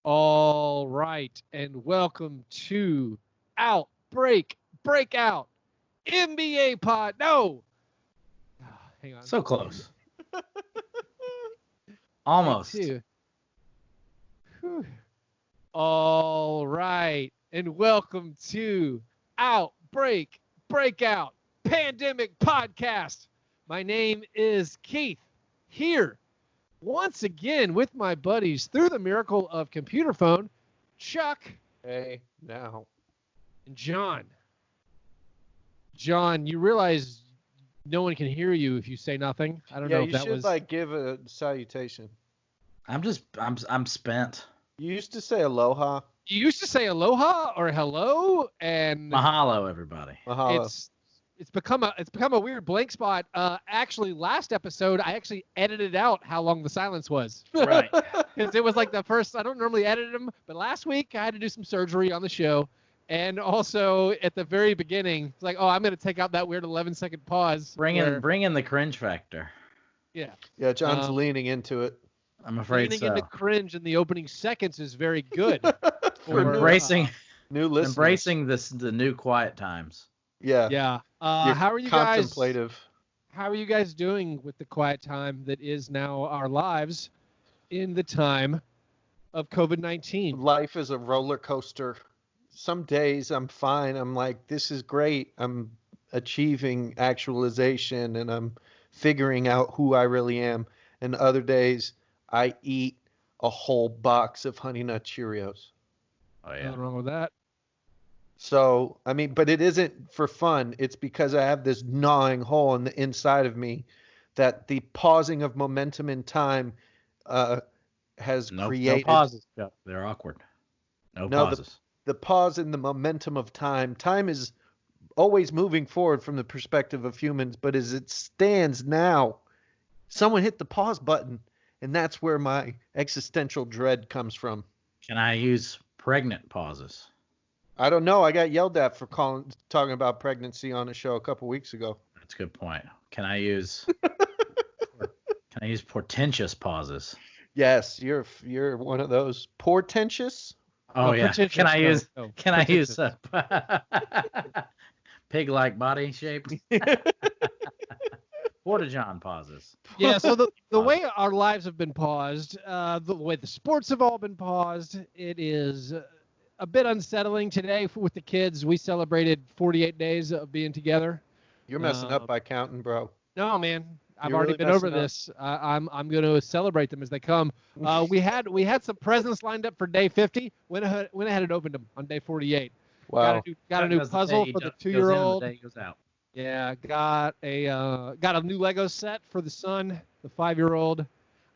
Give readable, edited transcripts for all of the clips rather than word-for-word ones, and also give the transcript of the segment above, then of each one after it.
All right, and welcome to Outbreak Breakout NBA Pod. No, hang on. So close. Almost. All right, and welcome to Outbreak Breakout Pandemic Podcast. My name is Keith, here once again with my buddies through the miracle of computer phone, Chuck. Hey, now. And John. John, you realize no one can hear you if you say nothing. I don't know if that was... Yeah, you should give a salutation. I'm spent. You used to say aloha. You used to say aloha or hello and mahalo, everybody. Mahalo. It's become a weird blank spot. Actually, last episode I actually edited out how long the silence was. Right. Because it was like the first. I don't normally edit them, but last week I had to do some surgery on the show, and also at the very beginning, it's like, oh, I'm gonna take out that weird 11-second pause. Bring in the cringe factor. Yeah. Yeah, John's leaning into it. I'm afraid leaning into cringe in the opening seconds is very good. for embracing new listeners. Embracing the new quiet times. Yeah. Yeah. How are you guys? Contemplative. How are you guys doing with the quiet time that is now our lives in the time of COVID-19? Life is a roller coaster. Some days I'm fine. I'm like, this is great. I'm achieving actualization and I'm figuring out who I really am. And other days I eat a whole box of Honey Nut Cheerios. Oh yeah. Nothing wrong with that. So, I mean, but it isn't for fun. It's because I have this gnawing hole in the inside of me that the pausing of momentum in time has created. No pauses. Yeah, they're awkward. No pauses. The pause in the momentum of time. Time is always moving forward from the perspective of humans, but as it stands now, someone hit the pause button, and that's where my existential dread comes from. Can I use pregnant pauses? I don't know. I got yelled at for talking about pregnancy on a show a couple weeks ago. That's a good point. Can I use portentous pauses? Yes, you're one of those portentous. Oh yeah. Can I use pig-like body shape? Porta-John pauses. Yeah, so the way our lives have been paused, the way the sports have all been paused, it is a bit unsettling today with the kids. We celebrated 48 days of being together. You're messing up by counting, bro. No, man. I've already been over this. I'm going to celebrate them as they come. We had some presents lined up for day 50. Went ahead and opened them on day 48. Wow. Got a new puzzle for the 2-year-old. The day goes out. Yeah, got a new Lego set for the son, the 5-year-old.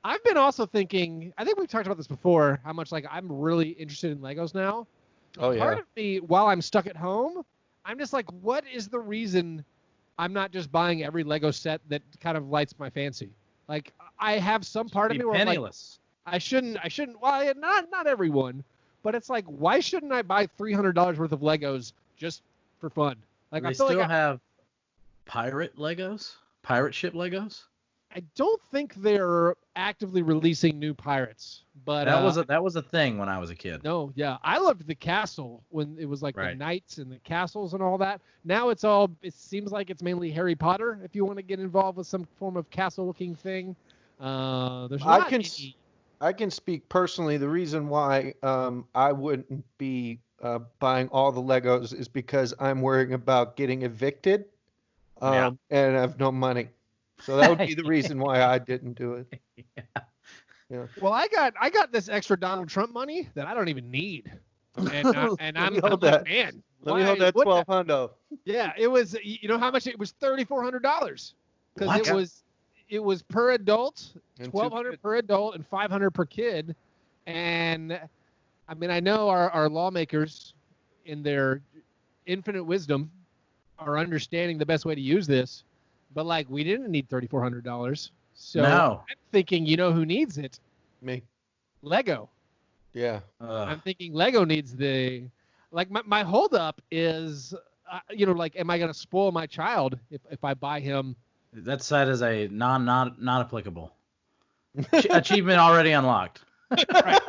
I've been also thinking, I think we've talked about this before, how much like I'm really interested in Legos now. Oh yeah. Part of me, while I'm stuck at home, I'm just like, what is the reason I'm not just buying every Lego set that kind of lights my fancy? Like, I have some part of me where penniless. I'm like, I shouldn't. Well, not everyone, but it's like, why shouldn't I buy $300 worth of Legos just for fun? Like, I still have pirate ship Legos. I don't think they're actively releasing new pirates, but that was a thing when I was a kid. No, yeah, I loved the castle when it was like right. The knights and the castles and all that. Now it seems like it's mainly Harry Potter. If you want to get involved with some form of castle-looking thing, there's not any. I can speak personally. The reason why I wouldn't be buying all the Legos is because I'm worrying about getting evicted, and I have no money. So that would be the reason why I didn't do it. Yeah. Well, I got this extra Donald Trump money that I don't even need, and I'm hold like, that. Man, let me hold that $1,200. Yeah, it was. You know how much it was? $3,400 because it was per adult, $1,200 per adult, and $500 per kid. And I mean, I know our lawmakers, in their infinite wisdom, are understanding the best way to use this. But, like, we didn't need $3,400. So no. I'm thinking, you know who needs it? Me. Lego. Yeah. I'm thinking Lego needs my holdup is, like, am I going to spoil my child if I buy him? That side is a not applicable. Achievement already unlocked. Right.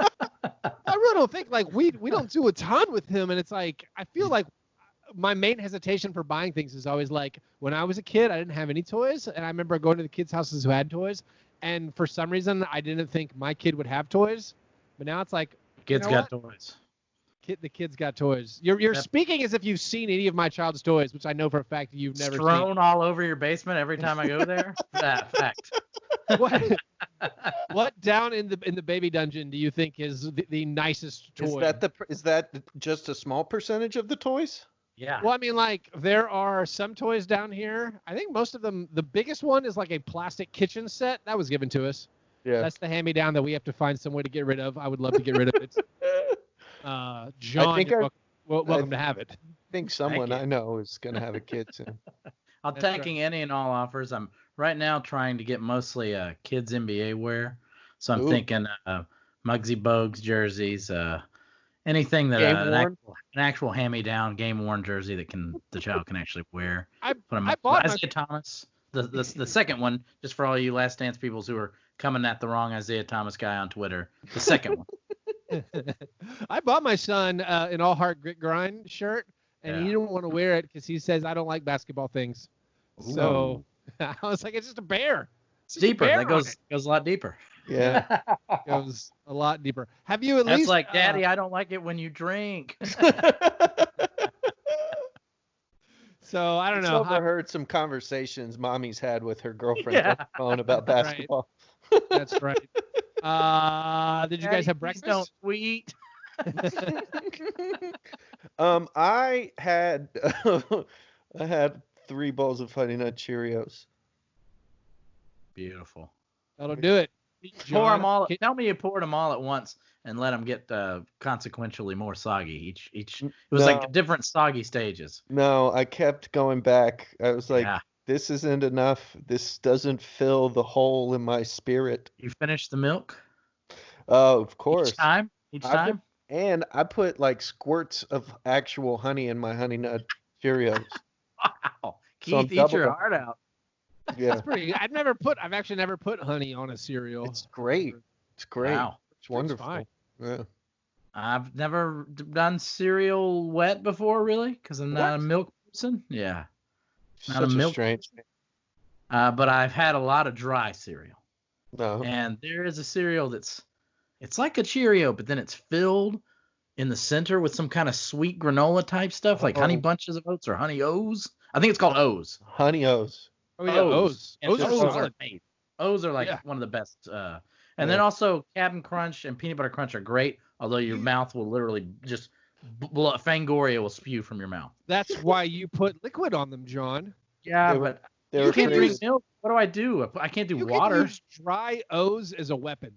I really don't think like we don't do a ton with him, and it's like I feel like my main hesitation for buying things is always like when I was a kid, I didn't have any toys, and I remember going to the kids' houses who had toys, and for some reason I didn't think my kid would have toys, but now it's like Kids got toys. The kids got toys. You're speaking as if you've seen any of my child's toys, which I know for a fact you've never seen. Strewn all over your basement every time I go there. That fact. What down in the baby dungeon do you think is the nicest toy? Is that just a small percentage of the toys? Yeah. Well, I mean, like there are some toys down here. I think most of them. The biggest one is like a plastic kitchen set that was given to us. Yeah. That's the hand-me-down that we have to find some way to get rid of. I would love to get rid of it. John, welcome to have it. I think someone I know is going to have a kid soon. I'm taking any and all offers. I'm right now trying to get mostly kids NBA wear. So I'm thinking Muggsy Bogues jerseys, anything that an actual hand-me-down game-worn jersey that the child can actually wear. I bought Isaiah Thomas, the second one, just for all you Last Dance peoples who are coming at the wrong Isaiah Thomas guy on Twitter. The second one. I bought my son an All Heart Grit Grind shirt, and he didn't want to wear it because he says I don't like basketball things. Ooh. So I was like, it's just a bear. It's deeper. That goes a lot deeper. Yeah, goes a lot deeper. Have you That's like, Daddy, I don't like it when you drink. So I don't know. I've overheard some conversations Mommy's had with her girlfriend on the phone about basketball. Right. That's right. Did you guys have breakfast? Don't tweet. I had 3 bowls of Honey Nut Cheerios. Beautiful. That'll do it. Pour them all. Tell me you poured them all at once and let them get consequentially more soggy. It was like different soggy stages. No, I kept going back. I was like, this isn't enough. This doesn't fill the hole in my spirit. You finished the milk? Oh, of course. Each time? And I put like squirts of actual honey in my Honey Nut Cheerios. Wow. Keith, eat your heart out. Yeah. That's pretty good. I've actually never put honey on a cereal. It's great. Wow. It's wonderful. It's yeah. I've never done cereal wet before, really, because I'm not a milk person. Yeah. Not Such a milk strange. But I've had a lot of dry cereal. No. And there is a cereal it's like a Cheerio, but then it's filled in the center with some kind of sweet granola type stuff, like Honey Bunches of Oats or Honey O's. I think it's called O's. Honey O's. Oh yeah, O's. O's are amazing. O's are like one of the best. And then also Cap'n Crunch and Peanut Butter Crunch are great, although your mouth will literally just Fangoria will spew from your mouth. That's why you put liquid on them, John. Yeah, but you can't drink milk. What do? I can't do water. You can use dry O's as a weapon.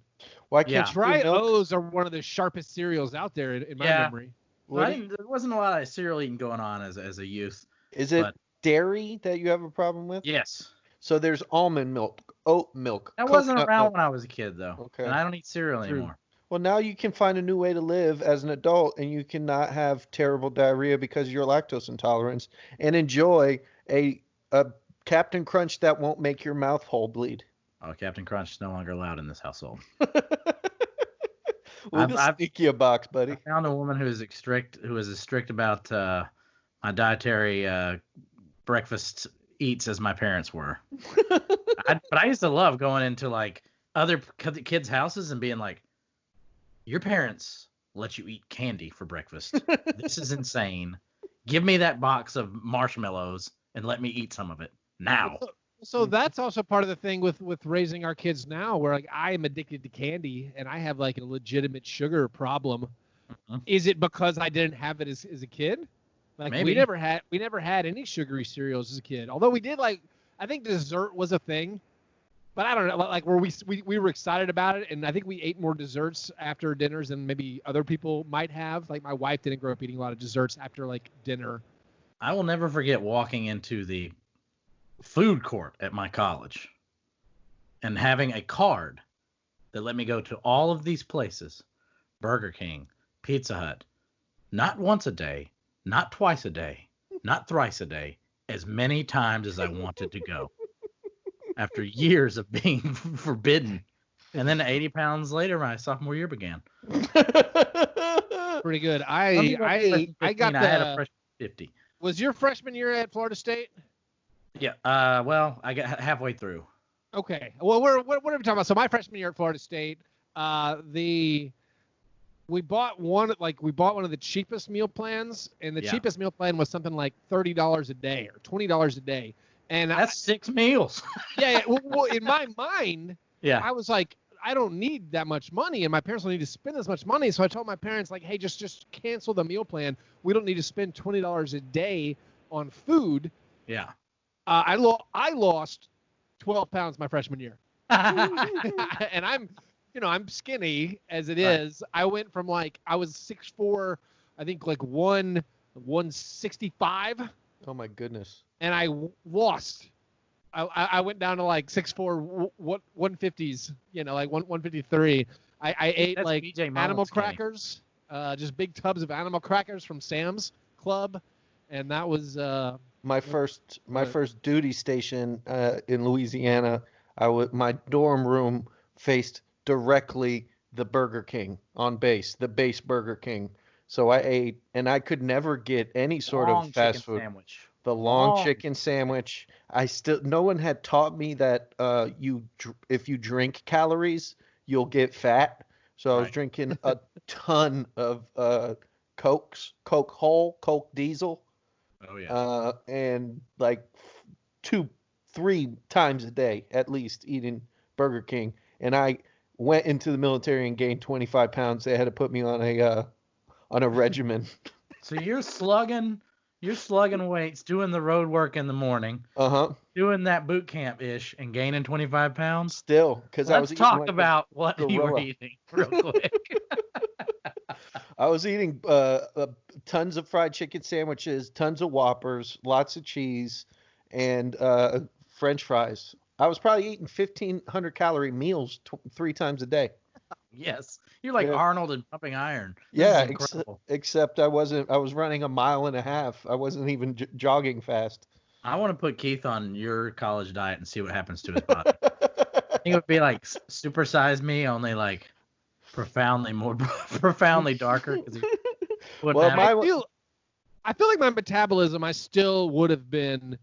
Why can't dry O's are one of the sharpest cereals out there in my memory. Well, there wasn't a lot of cereal eating going on as a youth. Is it dairy that you have a problem with? Yes. So there's almond milk, oat milk. That wasn't around when I was a kid, though. Okay. And I don't eat cereal anymore. Well, now you can find a new way to live as an adult, and you cannot have terrible diarrhea because of your lactose intolerance, and enjoy a Captain Crunch that won't make your mouth hole bleed. Oh, Captain Crunch is no longer allowed in this household. We'll sneak you a box, buddy. I found a woman who is as strict about my dietary breakfast eats as my parents were. But I used to love going into like other kids' houses and being like, your parents let you eat candy for breakfast. This is insane. Give me that box of marshmallows and let me eat some of it now. So that's also part of the thing with raising our kids now, where like I am addicted to candy and I have like a legitimate sugar problem. Mm-hmm. Is it because I didn't have it as a kid? Like Maybe. we never had any sugary cereals as a kid. Although we did I think dessert was a thing, but I don't know, like where we were excited about it, and I think we ate more desserts after dinners than maybe other people might have. Like my wife didn't grow up eating a lot of desserts after like dinner. I will never forget walking into the food court at my college and having a card that let me go to all of these places: Burger King, Pizza Hut, not once a day, not twice a day, not thrice a day, as many times as I wanted to go. After years of being forbidden And then 80 pounds later, my sophomore year began. Pretty good. I got I had a freshman 50. Was your freshman year at Florida State? Yeah. Well, I got halfway through. Okay. Well, what are we talking about? So my freshman year at Florida State, we bought one of the cheapest meal plans, and the cheapest meal plan was something like $30 a day or $20 a day. And that's 6 meals. Yeah. Well, in my mind, I was like, I don't need that much money, and my parents don't need to spend as much money. So I told my parents, like, hey, just cancel the meal plan. We don't need to spend $20 a day on food. Yeah. I lost 12 pounds my freshman year. And I'm skinny as it is. I went from I was 6'4", I think 165. Oh my goodness. And I lost. I went down to 6'4", 150s, 153. I ate animal crackers, just big tubs of animal crackers from Sam's Club, and that was my first duty station in Louisiana. My dorm room faced directly the Burger King on base, the base Burger King. So I ate, and I could never get any sort of fast food. Sandwich. The long chicken sandwich. No one had taught me that if you drink calories, you'll get fat. So I was drinking a ton of Coke Whole, Coke Diesel. Oh yeah. And 2-3 times a day at least eating Burger King. And I went into the military and gained 25 pounds. They had to put me on a regimen. So you're slugging weights, doing the road work in the morning, doing that boot camp-ish, and gaining 25 pounds? Still, because I was eating talk about what you were eating real quick. I was eating tons of fried chicken sandwiches, tons of Whoppers, lots of cheese, and French fries. I was probably eating 1,500 calorie meals 3 times a day. Yes, you're like Arnold and pumping iron. Except I wasn't. I was running 1.5 miles. I wasn't even jogging fast. I want to put Keith on your college diet and see what happens to his body. I think it would be like Super Size Me, only profoundly darker. I feel like my metabolism, I still would have been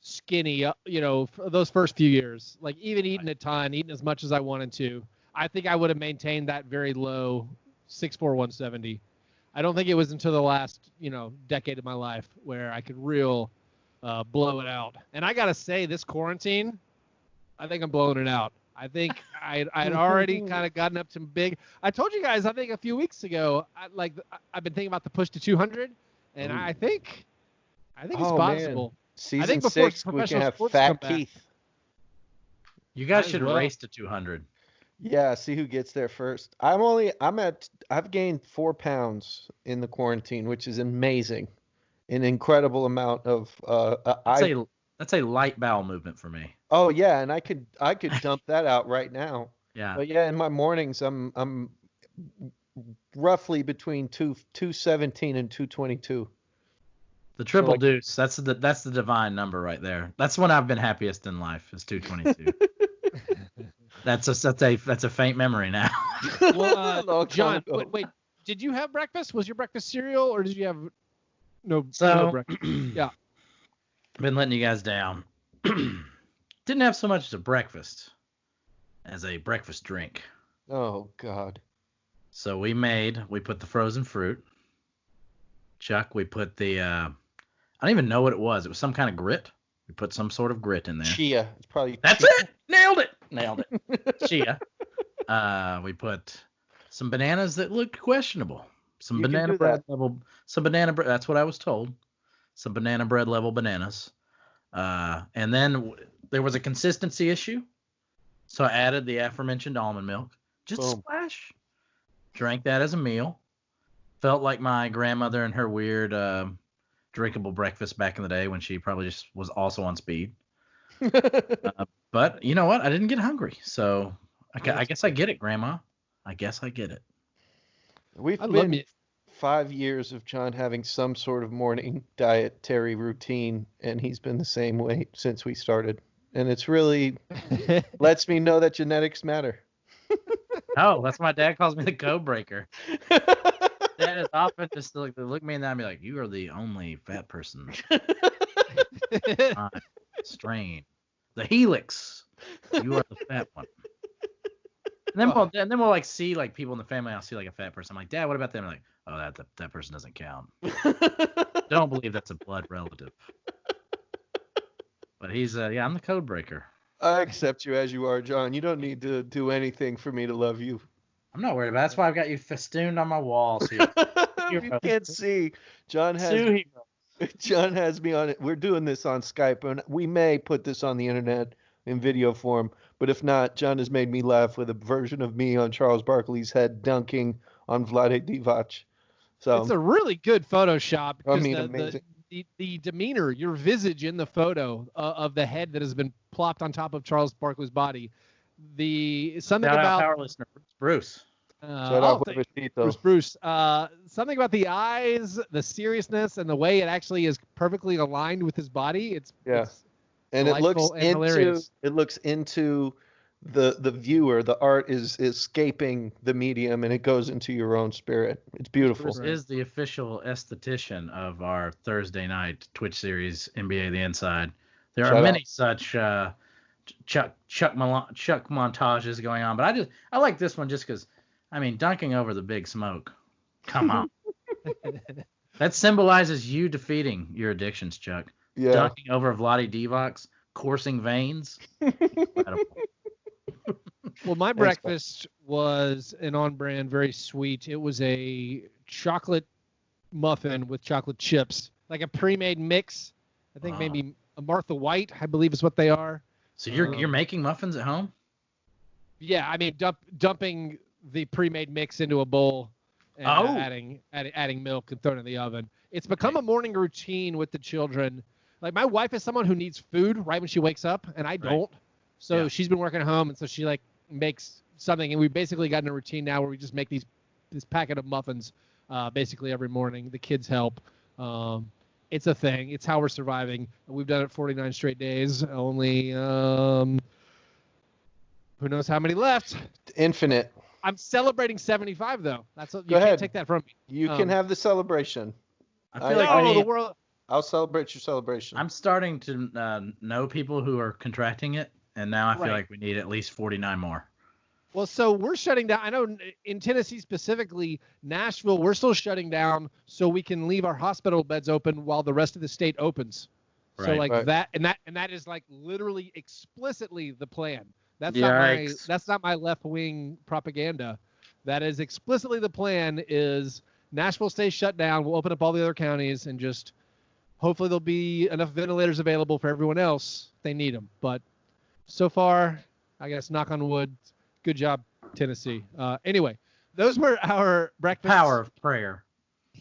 skinny, for those first few years. Even eating a ton, eating as much as I wanted to. I think I would have maintained that very low 6'4", 170. I don't think it was until the last, decade of my life where I could blow it out. And I got to say, this quarantine, I think I'm blowing it out. I think I'd already kind of gotten up to big. I told you guys, I think a few weeks ago, I've been thinking about the push to 200, and I think it's possible. Man. Season 6, we can have fat Keith. You guys should race to 200. Yeah, see who gets there first. I've gained 4 pounds in the quarantine, which is amazing. An incredible amount of that's a light bowel movement for me. Oh yeah, and I could dump that out right now. Yeah. But yeah, in my mornings I'm roughly between 217 and 222. The triple deuce, that's the divine number right there. That's when I've been happiest in life, is 222. That's a faint memory now. Well, John, wait, did you have breakfast? Was your breakfast cereal, or did you have no breakfast? Yeah. Been letting you guys down. Didn't have so much as a breakfast as a breakfast drink. Oh God. So we put the frozen fruit. Chuck, we put the I don't even know what it was. It was some kind of grit. We put some sort of grit in there. Chia. It's probably That's chia. it. Nailed it. Chia. We put some bananas that looked questionable. Some banana bread level. Some banana bread. That's what I was told. Some banana bread level bananas. And then there was a consistency issue, so I added the aforementioned almond milk. Just a splash. Drank that as a meal. Felt like my grandmother and her weird drinkable breakfast back in the day when she probably just was also on speed. But you know what? I didn't get hungry, so I guess I get it, Grandma. I guess I get it. We've been 5 years of John having some sort of morning dietary routine, and he's been the same way since we started. And it's really lets me know that genetics matter. Oh, that's my dad calls me the code breaker. Dad is often just look me in that and be like, "You are the only fat person." Strain. The helix. You are the fat one. And then we'll like see like people in the family. I'll see like a fat person. I'm like, Dad, what about them? I'm like, oh, that person doesn't count. Don't believe that's a blood relative. But he's I'm the code breaker. I accept you as you are, John. You don't need to do anything for me to love you. I'm not worried about it. That's why I've got you festooned on my walls here. You can't see. John has me on it. We're doing this on Skype, and we may put this on the internet in video form. But if not, John has made me laugh with a version of me on Charles Barkley's head dunking on Vlade Divac. So it's a really good Photoshop. Amazing. The demeanor, your visage in the photo of the head that has been plopped on top of Charles Barkley's body. Something about power listener Bruce. Bruce. Something about the eyes, the seriousness, and the way it actually is perfectly aligned with his body. It's and it looks into the viewer. The art is escaping the medium, and it goes into your own spirit. It's beautiful. Bruce is the official esthetician of our Thursday night Twitch series, NBA The Inside. There are many such Chuck montages going on, but I like this one just because, I mean, dunking over the big smoke. Come on. That symbolizes you defeating your addictions, Chuck. Yeah. Dunking over Vlade Divac's coursing veins. Incredible. Well, my breakfast was an on-brand, very sweet. It was a chocolate muffin with chocolate chips, like a pre-made mix. I think maybe a Martha White, I believe, is what they are. So you're making muffins at home? Yeah, I mean, dumping the pre-made mix into a bowl and adding milk and throwing it in the oven. It's become a morning routine with the children. Like, my wife is someone who needs food right when she wakes up, and I don't. So she's been working at home, and so she like makes something, and we basically got in a routine now where we just make this packet of muffins basically every morning. The kids help. It's a thing. It's how we're surviving. We've done it 49 straight days. Only who knows how many left? Infinite. I'm celebrating 75 though. That's you can't take that from me. You can have the celebration. I feel like the world. I'll celebrate your celebration. I'm starting to know people who are contracting it, and now I feel like we need at least 49 more. Well, so we're shutting down. I know in Tennessee specifically, Nashville, we're still shutting down so we can leave our hospital beds open while the rest of the state opens. Right. So like that, and that is like literally explicitly the plan. That's not my left wing propaganda. That is explicitly the plan. Is Nashville stays shut down. We'll open up all the other counties and just hopefully there'll be enough ventilators available for everyone else if they need them. But so far, I guess knock on wood. Good job, Tennessee. Anyway, those were our breakfasts. Power of prayer.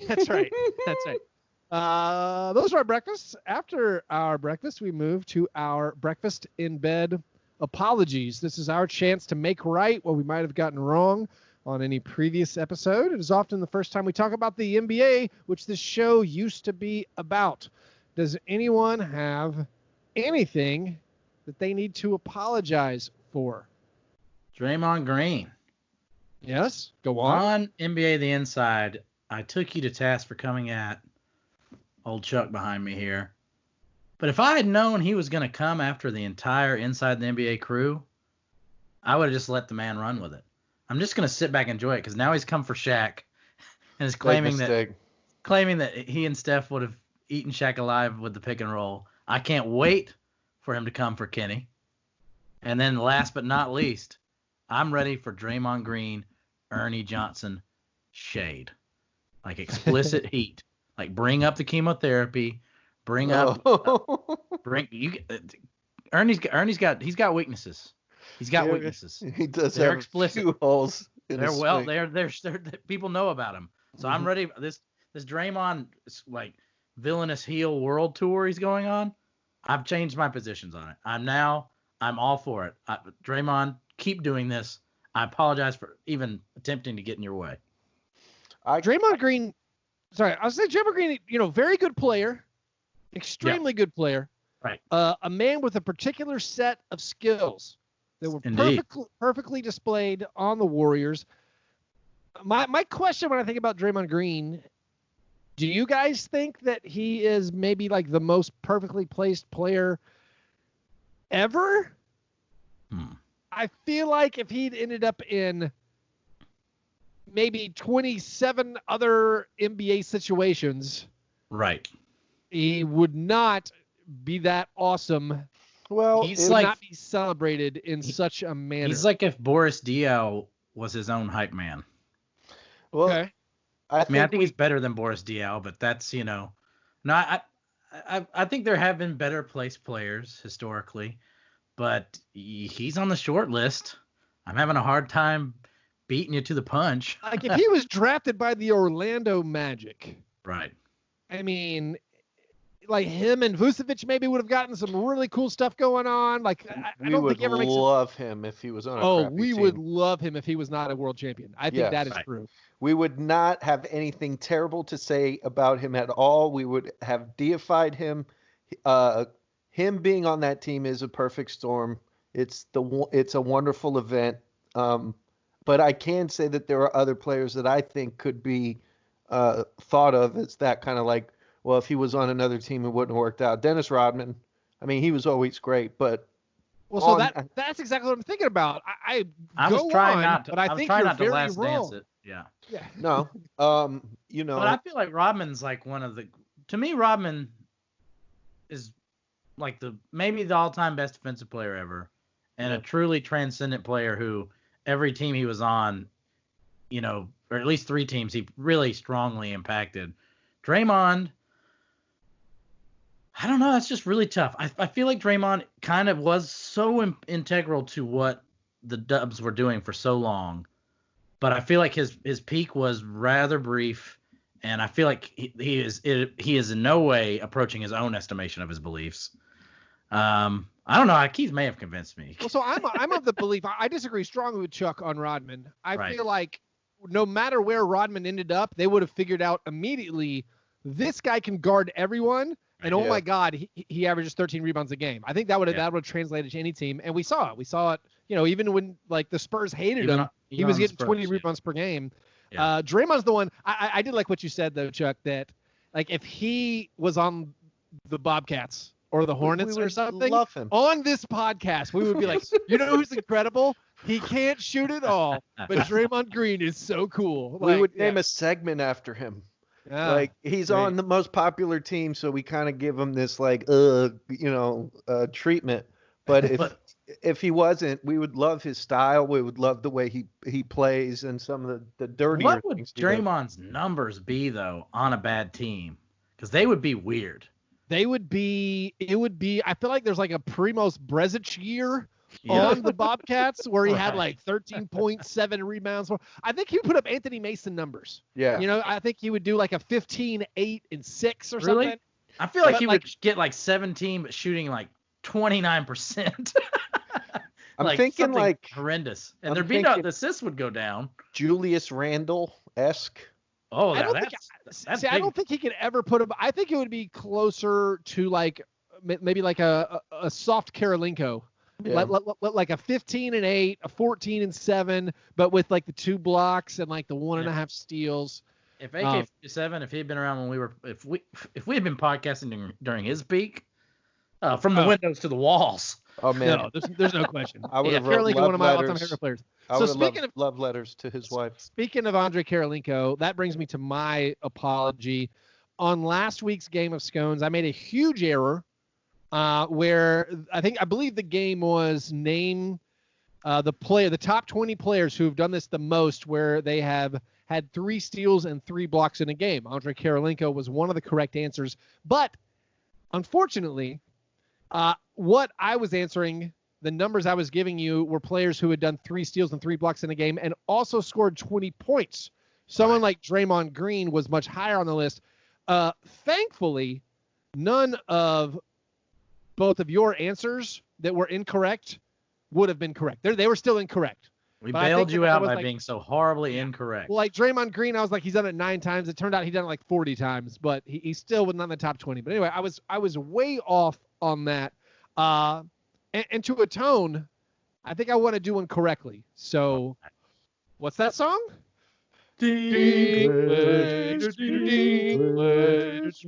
That's right. That's right. Those were our breakfasts. After our breakfast, we move to our breakfast in bed apologies. This is our chance to make right what we might have gotten wrong on any previous episode. It is often the first time we talk about the NBA, which this show used to be about. Does anyone have anything that they need to apologize for? Draymond Green. Yes, go on. On NBA The Inside, I took you to task for coming at old Chuck behind me here. But if I had known he was going to come after the entire Inside the NBA crew, I would have just let the man run with it. I'm just going to sit back and enjoy it because now he's come for Shaq and is claiming that he and Steph would have eaten Shaq alive with the pick and roll. I can't wait for him to come for Kenny. And then last but not least, I'm ready for Draymond Green, Ernie Johnson shade. Like explicit heat. Like bring up the chemotherapy. Ernie's got weaknesses. He's got weaknesses. He does they're have explicit. Few holes in his swing. They're people know about him. So I'm ready. This Draymond like villainous heel world tour he's going on. I've changed my positions on it. I'm all for it. Draymond, keep doing this. I apologize for even attempting to get in your way. Draymond Green, very good player, extremely good player. Right. A man with a particular set of skills. that were Indeed. perfectly displayed on the Warriors. My question when I think about Draymond Green, do you guys think that he is maybe like the most perfectly placed player ever? I feel like if he'd ended up in maybe 27 other NBA situations, right, he would not be that awesome. Well, he would not be celebrated in such a manner. He's like if Boris Diaw was his own hype man. Well, okay. I think he's better than Boris Diaw, but that's, no, I think there have been better placed players historically, but he's on the short list. I'm having a hard time beating you to the punch. Like if he was drafted by the Orlando Magic, right? I mean, like him and Vucevic maybe would have gotten some really cool stuff going on. Like I don't think he ever makes. We would love him if he was on a crappy we team. would love him if he was not a world champion. I think that is true. We would not have anything terrible to say about him at all. We would have deified him. Him being on that team is a perfect storm. It's a wonderful event. But I can say that there are other players that I think could be thought of as that kind of like, well, if he was on another team, it wouldn't have worked out. Dennis Rodman, I mean, he was always great, but that's exactly what I'm thinking about. I was trying not to, but I think you're not very to last wrong. dance it. Yeah. No. But I feel like Rodman's like to me, Rodman is like maybe the all-time best defensive player ever, and a truly transcendent player who every team he was on, or at least 3 teams, he really strongly impacted. Draymond, I don't know. That's just really tough. I feel like Draymond kind of was so integral to what the Dubs were doing for so long, but I feel like his peak was rather brief, and I feel like he is in no way approaching his own estimation of his beliefs. I don't know. Keith may have convinced me. Well, so I'm of the belief. I disagree strongly with Chuck on Rodman. I feel like no matter where Rodman ended up, they would have figured out immediately this guy can guard everyone. And oh my God, he averages 13 rebounds a game. I think that would have translated to any team, and we saw it. We saw it, even when like the Spurs hated him, he was getting 20 rebounds per game. Yeah. Draymond's the one. I did like what you said though, Chuck. That like if he was on the Bobcats or the Hornets or something on this podcast, we would be like, who's incredible? He can't shoot at all, but Draymond Green is so cool. We would name a segment after him. Yeah, like he's on the most popular team, so we kind of give him this like treatment. But if he wasn't, we would love his style. We would love the way he plays and some of the dirtier things. What would things Draymond's numbers be though on a bad team? Because they would be weird. It would be. I feel like there's like a Primoz Brezic year on the Bobcats where he had like 13.7 rebounds. I think he would put up Anthony Mason numbers. Yeah. I think he would do like a 15, 8, and 6 or something. I feel like he would get like 17, but shooting like 29%. I'm thinking like horrendous. And there'd be the assists would go down. Julius Randle-esque. Oh, I don't think he could ever put him. I think it would be closer to like maybe like a soft Karolinko. Yeah. Like a 15 and 8, a 14 and 7, but with like the 2 blocks and like the 1.5 steals. If AK-47, if he had been around when if we had been podcasting during his peak, from the windows to the walls. Oh man, no, there's no question. I would have wrote one of my all-time favorite players. I would have love letters to his wife. Speaking of Andre Karolinko, that brings me to my apology. On last week's Game of Scones, I made a huge error. Where I believe the game was name the top 20 players who have done this the most, where they have had 3 steals and 3 blocks in a game. Andre Karolinko was one of the correct answers, but unfortunately, what I was answering, the numbers I was giving you were players who had done 3 steals and 3 blocks in a game and also scored 20 points. Someone like Draymond Green was much higher on the list. Thankfully, none of both of your answers that were incorrect would have been correct. They were still incorrect. We bailed you out by being so horribly incorrect. Well, like Draymond Green, I was like, he's done it 9 times. It turned out he done it like 40 times, but he still was not in the top 20. But anyway, I was way off on that. And to atone, I think I want to do one correctly. So, what's that song? Dinklage,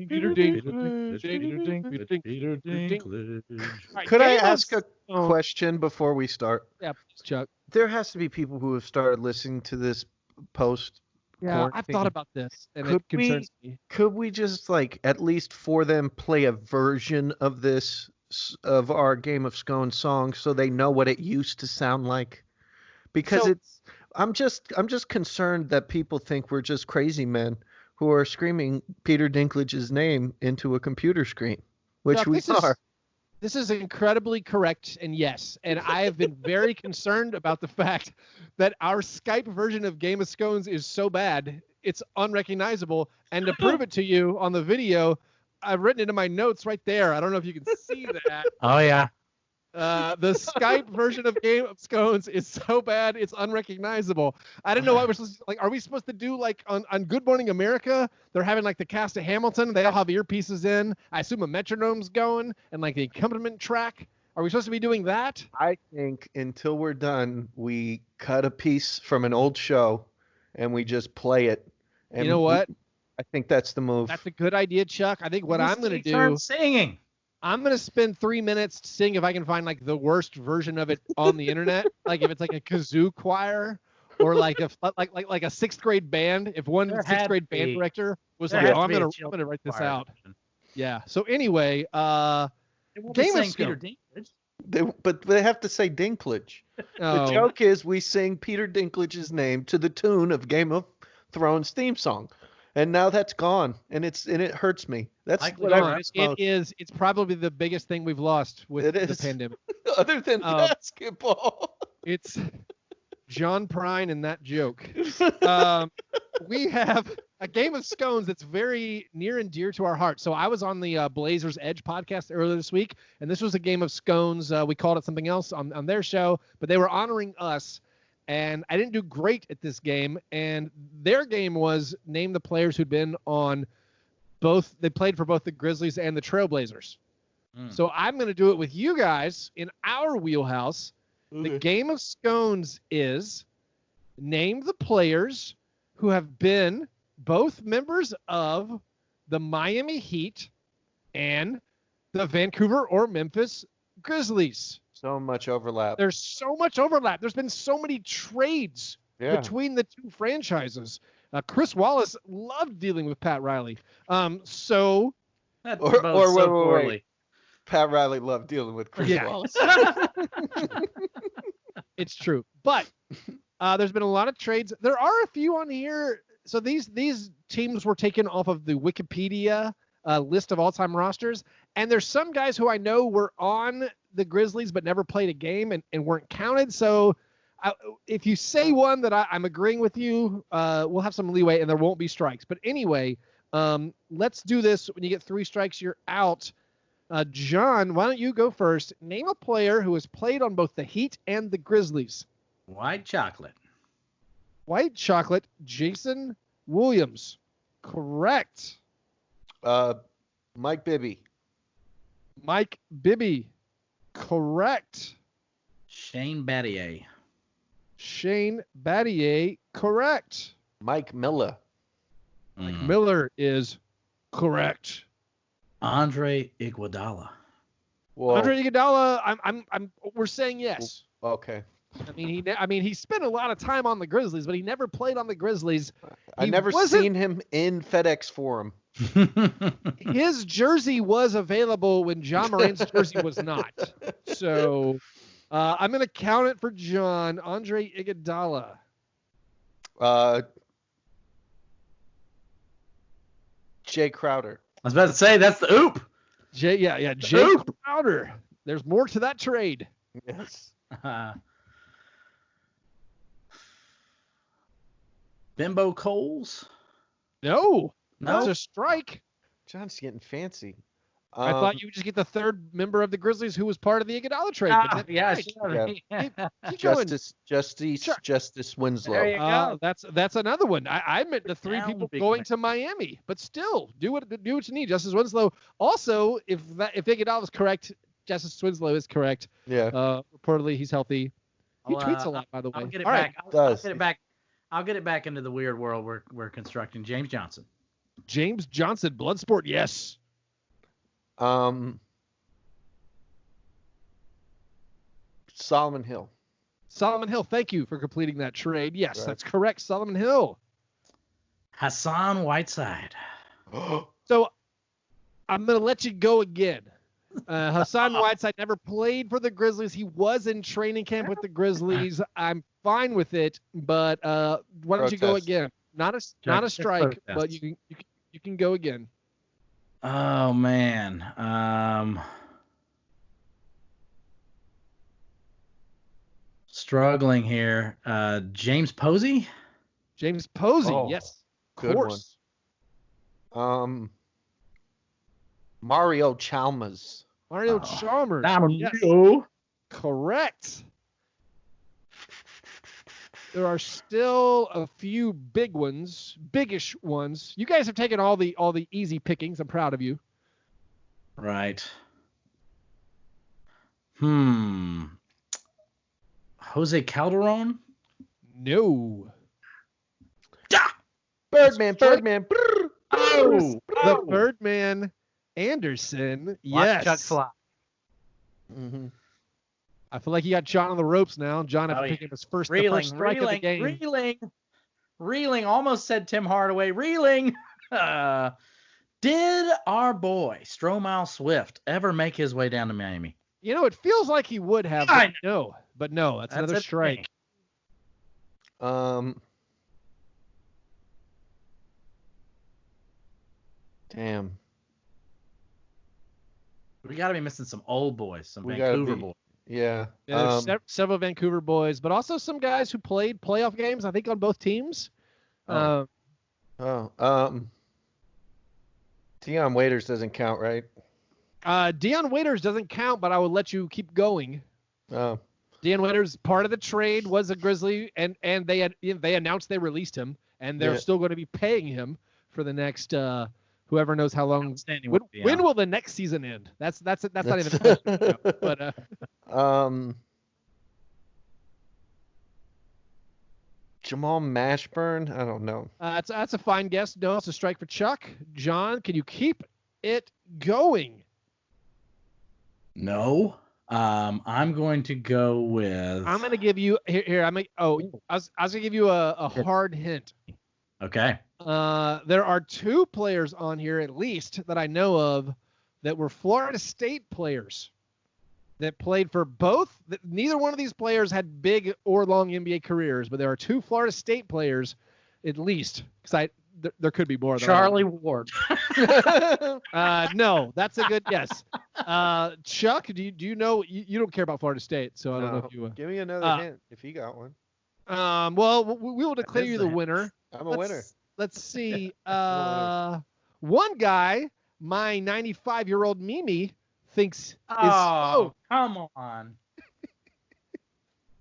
Peter Could I ask a question before we start? Yeah, please, Chuck. There has to be people who have started listening to this post. Yeah, I've thought about this, and it concerns me. Could we just, like, at least for them play a version of this, of our Game of Scones song, so they know what it used to sound like? Because I'm just concerned that people think we're just crazy men who are screaming Peter Dinklage's name into a computer screen, which Chuck, we are. This is incredibly correct, and yes. And I have been very concerned about the fact that our Skype version of Game of Scones is so bad, it's unrecognizable. And to prove it to you on the video, I've written it in my notes right there. I don't know if you can see that. Oh, yeah. The Skype version of Game of Scones is so bad, it's unrecognizable. I didn't know what we're supposed to, like, are we supposed to do, like, on Good Morning America, they're having, like, the cast of Hamilton, they all have earpieces in, I assume a metronome's going, and, like, the accompaniment track. Are we supposed to be doing that? I think until we're done, we cut a piece from an old show, and we just play it. And you know what? I think that's the move. That's a good idea, Chuck. I think what I'm going to do... singing. I'm going to spend 3 minutes seeing if I can find, like, the worst version of it on the internet. Like, if it's, like, a kazoo choir or, like, a sixth grade band. If one sixth grade band director was like, I'm going to write this out. Version. Yeah. So, anyway, Game of Peter Dinklage. But they have to say Dinklage. Oh. The joke is we sing Peter Dinklage's name to the tune of Game of Thrones theme song. And now that's gone, and it hurts me. That's what I miss most. It's probably the biggest thing we've lost with the pandemic. Other than basketball. It's John Prine and that joke. We have a Game of Scones that's very near and dear to our heart. So I was on the Blazers Edge podcast earlier this week, and this was a Game of Scones. We called it something else on their show, but they were honoring us. And I didn't do great at this game. And their game was name the players who'd been on both. They played for both the Grizzlies and the Trailblazers. So I'm going to do it with you guys in our wheelhouse. The Game of Scones is name the players who have been both members of the Miami Heat and the Vancouver or Memphis Grizzlies. So much overlap. There's so much overlap. There's been so many trades between the two franchises. Chris Wallace loved dealing with Pat Riley. Wait. Pat Riley loved dealing with Chris Wallace. It's true. But there's been a lot of trades. There are a few on here. So these teams were taken off of the Wikipedia list of all-time rosters. And there's some guys who I know were on the Grizzlies but never played a game and weren't counted. So if you say one that I'm agreeing with you, we'll have some leeway and there won't be strikes. But anyway, let's do this. When you get 3 strikes, you're out. John, why don't you go first? Name a player who has played on both the Heat and the Grizzlies. White chocolate. White chocolate, Jason Williams. Correct. Mike Bibby. Mike Bibby. Correct. Shane Battier. Shane Battier. Correct. Mike Miller. Mike Miller is correct. Andre Iguodala. Whoa. Andre Iguodala. We're saying yes. Okay. He spent a lot of time on the Grizzlies, but he never played on the Grizzlies. I never seen him in FedEx Forum. His jersey was available when John Morant's jersey was not. So I'm going to count it for John. Andre Iguodala. Jay Crowder. I was about to say that's the oop. Jay Crowder. There's more to that trade. Yes. Bimbo Coles? No. That's a strike. John's getting fancy. I thought you would just get the third member of the Grizzlies who was part of the Iguodala trade. Justice Winslow. There you go. That's another one. I meant the 3 people going to Miami, but still do what you need. Justice Winslow. Also, if Iguodala is correct, Justice Winslow is correct. Yeah. Reportedly he's healthy. He tweets a lot, by the way. I'll get it All back. right. I'll get it back into the weird world we're constructing. James Johnson. James Johnson, Bloodsport, yes. Solomon Hill. Solomon Hill, thank you for completing that trade. Yes, That's correct. Solomon Hill. Hassan Whiteside. So I'm going to let you go again. Hassan Whiteside never played for the Grizzlies. He was in training camp with the Grizzlies. I'm fine with it, but why don't you go again? Not a strike, but you can go again. Oh man. Struggling here. James Posey? James Posey, yes. Of course. Mario Chalmers. Chalmers. Yes. Correct. There are still a few biggish ones. You guys have taken all the easy pickings. I'm proud of you. Right. Jose Calderon? No. Birdman. Oh, the Birdman Anderson. Yes. Chuck fly. Mm-hmm. I feel like you got John on the ropes now. John after picking his first strike of the game. Reeling. Almost said Tim Hardaway. Reeling. Did our boy Stromile Swift ever make his way down to Miami? You know, it feels like he would have. But no, that's another strike. Damn. We got to be missing some old boys, some Vancouver boys. Yeah. There's several Vancouver boys, but also some guys who played playoff games, I think, on both teams. Dion Waiters doesn't count, right? Dion Waiters doesn't count, but I will let you keep going. Oh. Dion Waiters, part of the trade, was a Grizzly, and they announced they released him, and they're still going to be paying him for the next whoever knows how long. When will the next season end? That's not even a question. But Jamal Mashburn? I don't know. That's a fine guess. No, it's a strike for Chuck. John, can you keep it going? No. I'm going to go with. I'm going to give you here. I was going to give you a hard hint. Okay. There are two players on here at least that I know of that were Florida State players that played for both. Neither one of these players had big or long NBA careers, but there are two Florida State players at least. Because there could be more. Charlie Ward. No, that's a good guess. Chuck, do you know? You don't care about Florida State, so I don't know if you. Give me another hint if you got one. Well, we will declare you the winner. I'm a winner. Let's see. One guy, my 95-year-old Mimi, thinks come on.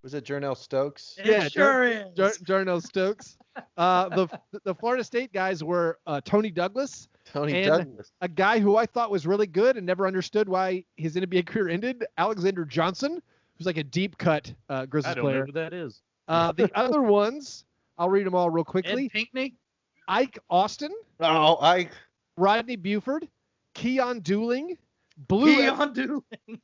Was it Jarnell Stokes? It sure is. Jarnell Stokes. The Florida State guys were Tony Douglas. A guy who I thought was really good and never understood why his NBA career ended, Alexander Johnson, who's like a deep cut Grizzlies player. I don't know who that is. The other ones, I'll read them all real quickly. Ed Pinckney? Ike Austin. Oh, Ike. Rodney Buford. Keon Dooling.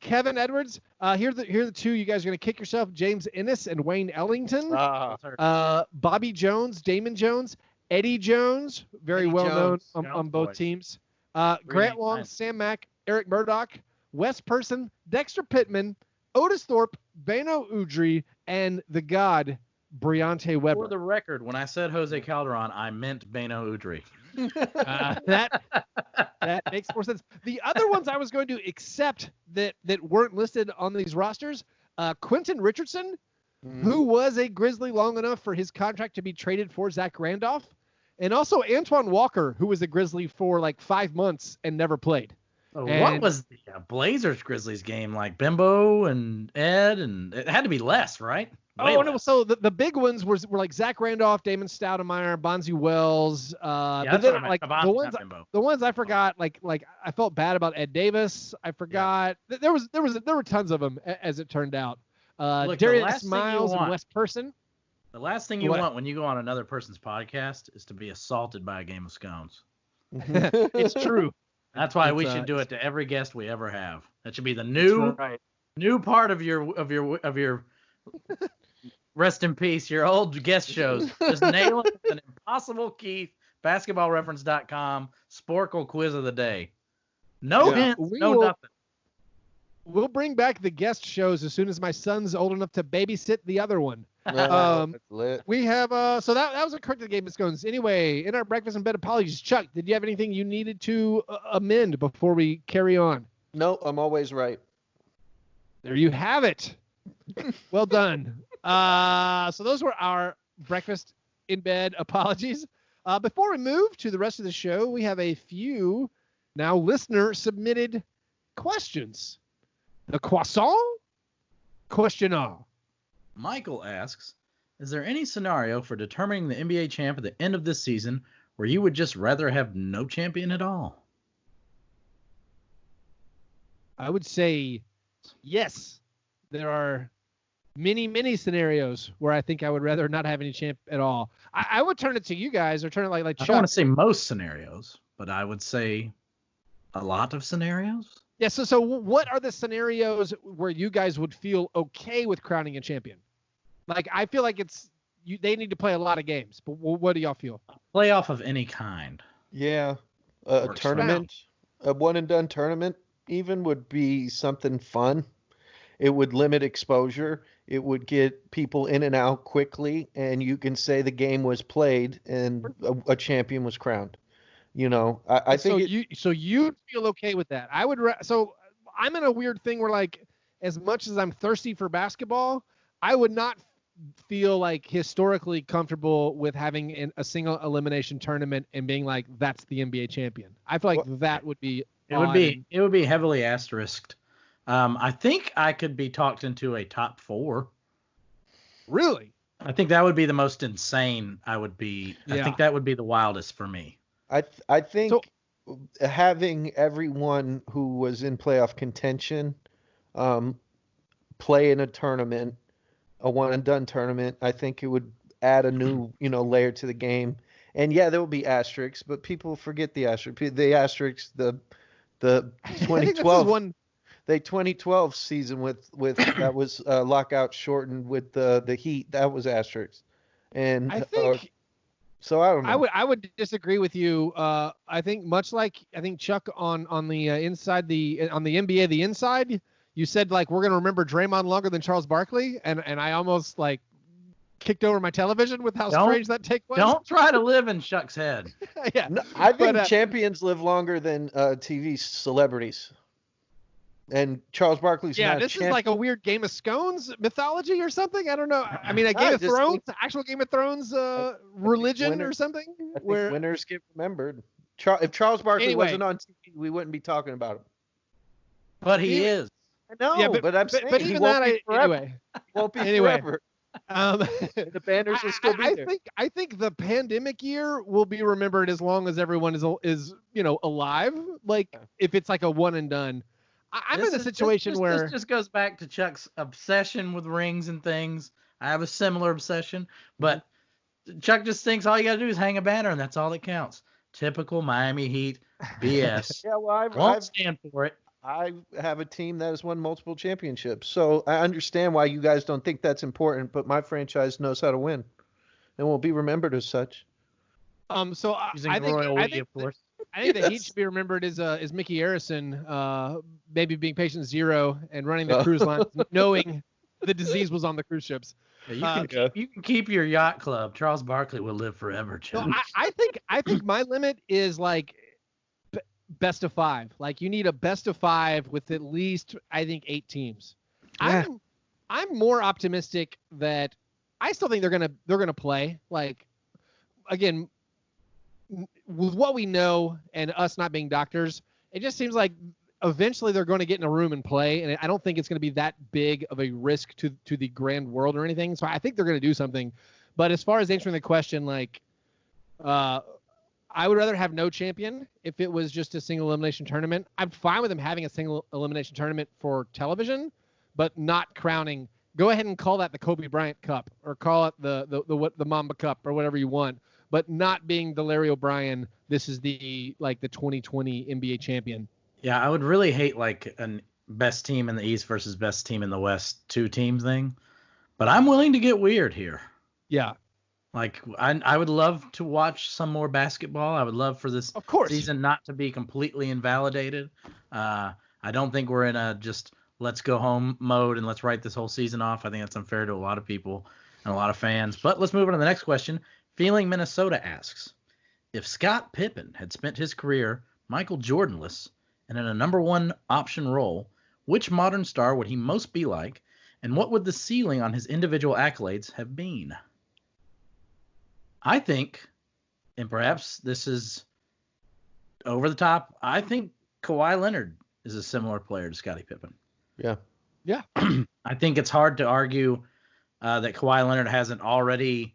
Kevin Edwards. Here are the two you guys are going to kick yourself. James Ennis and Wayne Ellington. Bobby Jones, Damon Jones, Eddie Jones, very well known on both teams. Grant Long, Sam Mack, Eric Murdoch, Wes Person, Dexter Pittman, Otis Thorpe, Bano Udrih, and the God, Briante Weber. For the record, when I said Jose Calderon, I meant Bano Udrih. That makes more sense. The other ones I was going to accept that weren't listed on these rosters, Quentin Richardson, who was a Grizzly long enough for his contract to be traded for Zach Randolph, and also Antoine Walker, who was a Grizzly for like 5 months and never played. What was the Blazers Grizzlies game like? Bimbo and Ed, and it had to be less, right? No. So the big ones were like Zach Randolph, Damon Stoudemire, Bonzi Wells. But then, like the ones I forgot, like I felt bad about Ed Davis. I forgot there were tons of them as it turned out. Look, Darius Miles and Wes Person. The last thing you want when you go on another person's podcast is to be assaulted by a game of scones. It's true. That's why we should do it to every guest we ever have. That should be the new part of your rest in peace, your old guest shows. Just nail it with an Impossible Keith, basketballreference.com, Sporkle quiz of the day. No hints, nothing. We'll bring back the guest shows as soon as my son's old enough to babysit the other one. That's lit. We have so that was a corrected game of scones. Anyway, in our breakfast and bed apologies, Chuck, did you have anything you needed to amend before we carry on? No, I'm always right. There you have it. Well done. So those were our breakfast in bed apologies. Before we move to the rest of the show, we have a few now listener submitted questions. The croissant questionnaire. Michael asks, is there any scenario for determining the NBA champ at the end of this season where you would just rather have no champion at all? I would say yes. There are many scenarios where I think I would rather not have any champ at all. I would turn it to you guys, or turn it like Chuck. I don't want to say most scenarios, but I would say a lot of scenarios. Yeah, so what are the scenarios where you guys would feel okay with crowning a champion? Like, I feel like they need to play a lot of games, but what do y'all feel? Playoff of any kind. Yeah, a tournament, a one-and-done tournament even would be something fun. It would limit exposure. It would get people in and out quickly, and you can say the game was played and a champion was crowned. You know, I think so you'd feel okay with that. I would. So I'm in a weird thing where, like, as much as I'm thirsty for basketball, I would not feel like historically comfortable with having a single elimination tournament and being like, that's the NBA champion. I feel like that would be. It would be heavily asterisked. I think I could be talked into a top 4. Really? I think that would be the most insane. I think that would be the wildest for me. I think having everyone who was in playoff contention play in a tournament, a one-and-done tournament, I think it would add a new layer to the game. And yeah, there will be asterisks, but people forget the asterisk. The asterisks, the 2012 the 2012 season with that was lockout shortened with the Heat. That was asterisks. And I think. So I don't know. I would disagree with you. I think much like Chuck on the inside on the NBA the inside, you said like we're gonna remember Draymond longer than Charles Barkley, and I almost like kicked over my television with how strange that take was. Don't try to live in Chuck's head. Yeah, no, I think champions live longer than TV celebrities. And Charles Barkley's not this is like a weird Game of Scones mythology or something. I don't know. I mean, a Game of Thrones, actual Game of Thrones religion or something. I think winners get remembered. If Charles Barkley wasn't on TV, we wouldn't be talking about him. But he is. I know, but I'm saying but even that, anyway. He won't be forever. The banners will still be there. I think the pandemic year will be remembered as long as everyone is alive. Like if it's like a one and done. I'm in a situation where this just goes back to Chuck's obsession with rings and things. I have a similar obsession, but Chuck just thinks all you got to do is hang a banner and that's all that counts. Typical Miami Heat BS. Yeah, well, I won't stand for it. I have a team that has won multiple championships, so I understand why you guys don't think that's important. But my franchise knows how to win, and will be remembered as such. So I think the Heat should be remembered as Mickey Arison, maybe being patient zero and running the cruise lines, knowing the disease was on the cruise ships. Yeah, you can keep your yacht club. Charles Barkley will live forever, Chuck. So I think my limit is like best of 5. Like you need a best of 5 with at least 8 teams. Yeah. I'm more optimistic that I still think they're gonna play. Like again, with what we know and us not being doctors, it just seems like eventually they're going to get in a room and play, and I don't think it's going to be that big of a risk to the grand world or anything. So I think they're going to do something. But as far as answering the question, like, I would rather have no champion if it was just a single elimination tournament. I'm fine with them having a single elimination tournament for television, but not crowning go ahead and call that the Kobe Bryant Cup, or call it the Mamba Cup, or whatever you want. But not being the Larry O'Brien, this is the 2020 NBA champion. Yeah, I would really hate like an best team in the East versus best team in the West 2-team thing, but I'm willing to get weird here. Yeah. Like I would love to watch some more basketball. I would love for this season not to be completely invalidated. I don't think we're in a just let's go home mode and let's write this whole season off. I think that's unfair to a lot of people and a lot of fans. But let's move on to the next question. Feeling Minnesota asks, if Scott Pippen had spent his career Michael Jordanless and in a number one option role, which modern star would he most be like, and what would the ceiling on his individual accolades have been? I think, and perhaps this is over the top, I think Kawhi Leonard is a similar player to Scottie Pippen. Yeah. Yeah. I think it's hard to argue that Kawhi Leonard hasn't already,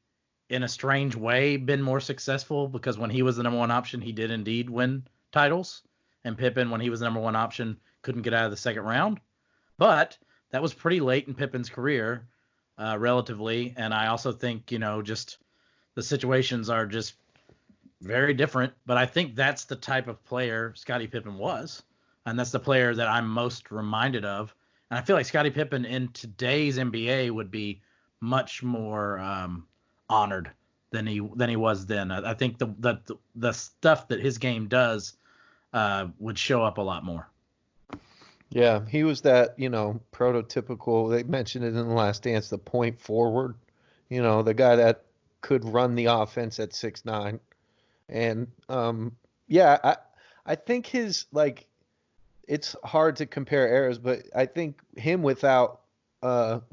in a strange way, been more successful, because when he was the number one option, he did indeed win titles. And Pippen, when he was the number one option, couldn't get out of the second round. But that was pretty late in Pippen's career, relatively. And I also think, just the situations are just very different. But I think that's the type of player Scottie Pippen was. And that's the player that I'm most reminded of. And I feel like Scottie Pippen in today's NBA would be much more honored than he was then. I think the stuff that his game does would show up a lot more. Yeah, he was that, prototypical, they mentioned it in The Last Dance, the point forward, the guy that could run the offense at 6'9". And I think his, it's hard to compare eras, but I think him without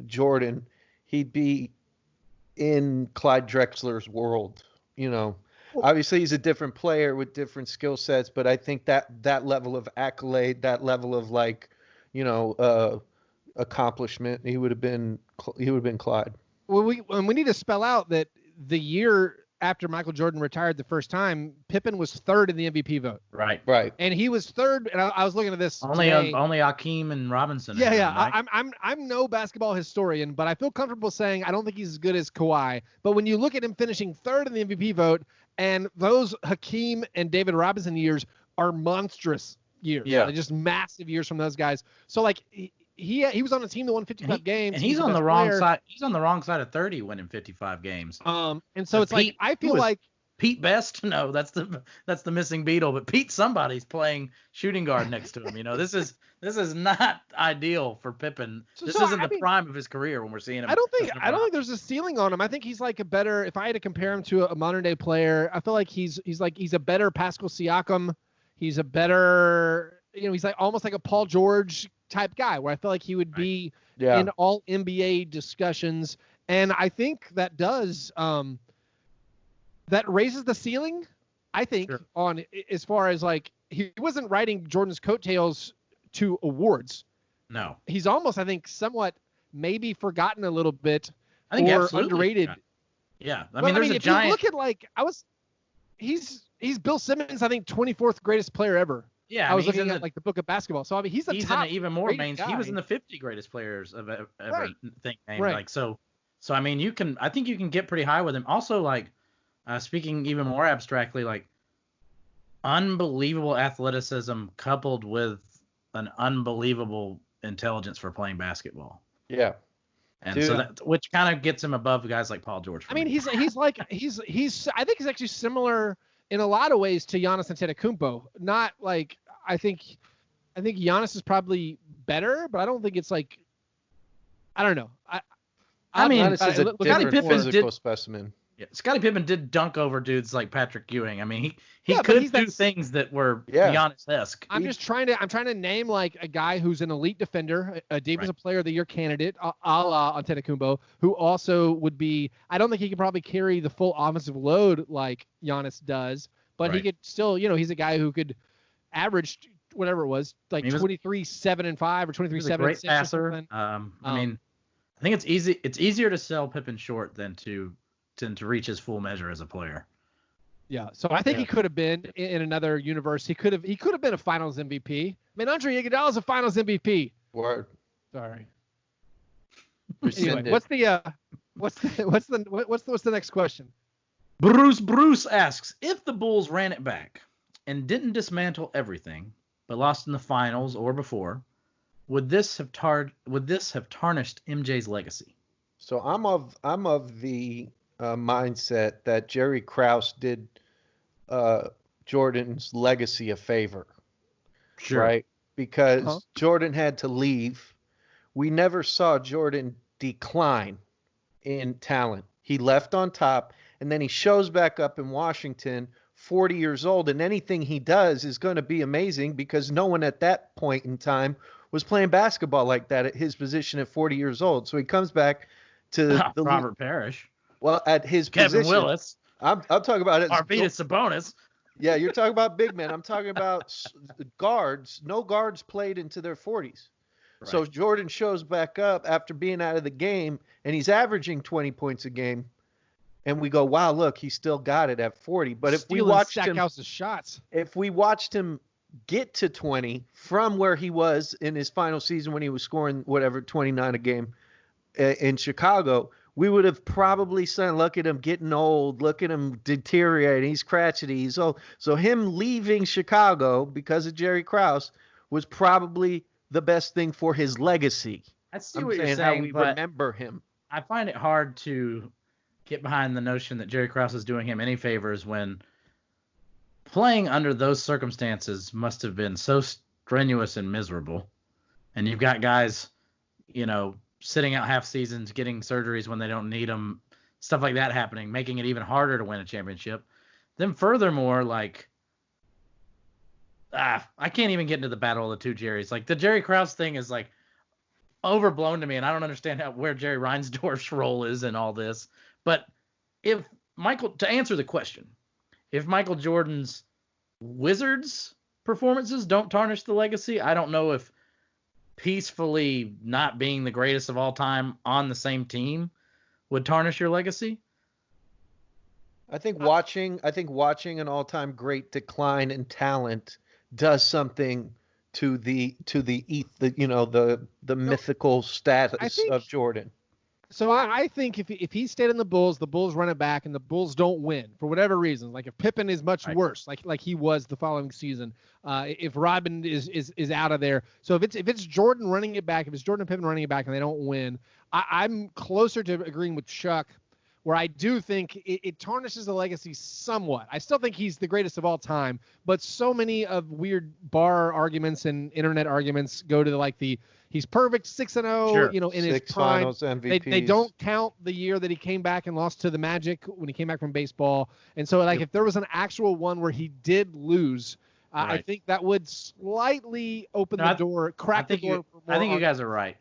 Jordan, he'd be in Clyde Drexler's world. Obviously he's a different player with different skill sets, but I think that level of accolade, that level of accomplishment, he would have been Clyde. Well, we need to spell out that the year after Michael Jordan retired the first time, Pippen was third in the MVP vote. Right. And he was third, and I was looking at this only today. Only Hakeem and Robinson. Yeah. I'm no basketball historian, but I feel comfortable saying I don't think he's as good as Kawhi. But when you look at him finishing third in the MVP vote, and those Hakeem and David Robinson years are monstrous years. Yeah. They're just massive years from those guys. So he was on a team that won 55 games. And he's on the wrong side. He's on the wrong side of 30 winning 55 games. And so it's I feel like Pete Best. No, that's the missing Beatle. But Pete somebody's playing shooting guard next to him. This is not ideal for Pippen. This isn't the prime of his career when we're seeing him. I don't think there's a ceiling on him. I think he's like a better. If I had to compare him to a modern day player, I feel like he's a better Pascal Siakam. He's a better. He's almost like a Paul George type guy, where I feel like he would be in all NBA discussions. And I think that does that raises the ceiling, I think, on as far as he wasn't riding Jordan's coattails to awards. No. He's almost, I think, somewhat maybe forgotten a little bit, I think or underrated. Yeah. There's a giant. If you look at he's Bill Simmons, I think 24th greatest player ever. Yeah, I was looking at the book of basketball. So he's the top. He's in even more main. Guy. He was in the 50 greatest players of ever named. Right. So I think you can get pretty high with him. Also, speaking even more abstractly, unbelievable athleticism coupled with an unbelievable intelligence for playing basketball. Yeah. And Dude. So that, which kind of gets him above guys like Paul George. I think he's I think he's actually similar in a lot of ways to Giannis Antetokounmpo. Not I think Giannis is probably better, but I don't think it's I don't know. Giannis is a different physical specimen. Yeah, Scottie Pippen did dunk over dudes like Patrick Ewing. He could do things that were Giannis-esque. I'm trying to name a guy who's an elite defender, a Defensive Player of the Year candidate, a la Antetokounmpo, who also would be. I don't think he could probably carry the full offensive load like Giannis does, but he could still. He's a guy who could average whatever it was, 23, 7, and 5, or 23, 7, great 6 passer. I think it's easy. It's easier to sell Pippen short than to reach his full measure as a player. Yeah, so I think he could have been in another universe. He could have been a Finals MVP. Andre Iguodala is a Finals MVP. Word. Sorry. Rescinded. Anyway, what's the next question? Bruce asks, if the Bulls ran it back and didn't dismantle everything, but lost in the finals or before, would this have tarnished MJ's legacy? So I'm of the mindset that Jerry Krause did Jordan's legacy a favor. Sure. Right? Because Jordan had to leave. We never saw Jordan decline in talent. He left on top, and then he shows back up in Washington, 40 years old, and anything he does is going to be amazing because no one at that point in time was playing basketball like that at his position at 40 years old. So he comes back to the Robert Parrish. Well, at his Kevin position. Willis. I'm talking about it. Arvydas Sabonis. Yeah, you're talking about big men. I'm talking about guards. No guards played into their 40s. Right. So Jordan shows back up after being out of the game, and he's averaging 20 points a game. And we go, wow, look, he still got it at 40. But if we watched him get to 20 from where he was in his final season when he was scoring 29 a game in Chicago, we would have probably said, look at him getting old, look at him deteriorating, he's crotchety. So him leaving Chicago because of Jerry Krause was probably the best thing for his legacy. I see what you're saying, how we but remember him. I find it hard to get behind the notion that Jerry Krause is doing him any favors when playing under those circumstances must have been so strenuous and miserable. And you've got guys, sitting out half seasons, getting surgeries when they don't need them, stuff like that happening, making it even harder to win a championship. Then furthermore, I can't even get into the battle of the two Jerrys. Like, the Jerry Krause thing is overblown to me, and I don't understand where Jerry Reinsdorf's role is in all this. But to answer the question, if Michael Jordan's Wizards performances don't tarnish the legacy, I don't know if peacefully not being the greatest of all time on the same team would tarnish your legacy. I think watching an all-time great decline in talent does something to the mythical status of Jordan. So I think if he stayed in the Bulls run it back and the Bulls don't win for whatever reason, like if Pippen is much worse, like he was the following season, if Rodman is out of there. So if it's Jordan running it back, if it's Jordan and Pippen running it back and they don't win, I'm closer to agreeing with Chuck, where I do think it tarnishes the legacy somewhat. I still think he's the greatest of all time, but so many of weird bar arguments and internet arguments go to he's perfect 6-0, sure. In his Six prime. Finals MVPs. They don't count the year that he came back and lost to the Magic when he came back from baseball. And so if there was an actual one where he did lose, I think that would slightly open the door, crack the door. I think you guys are right.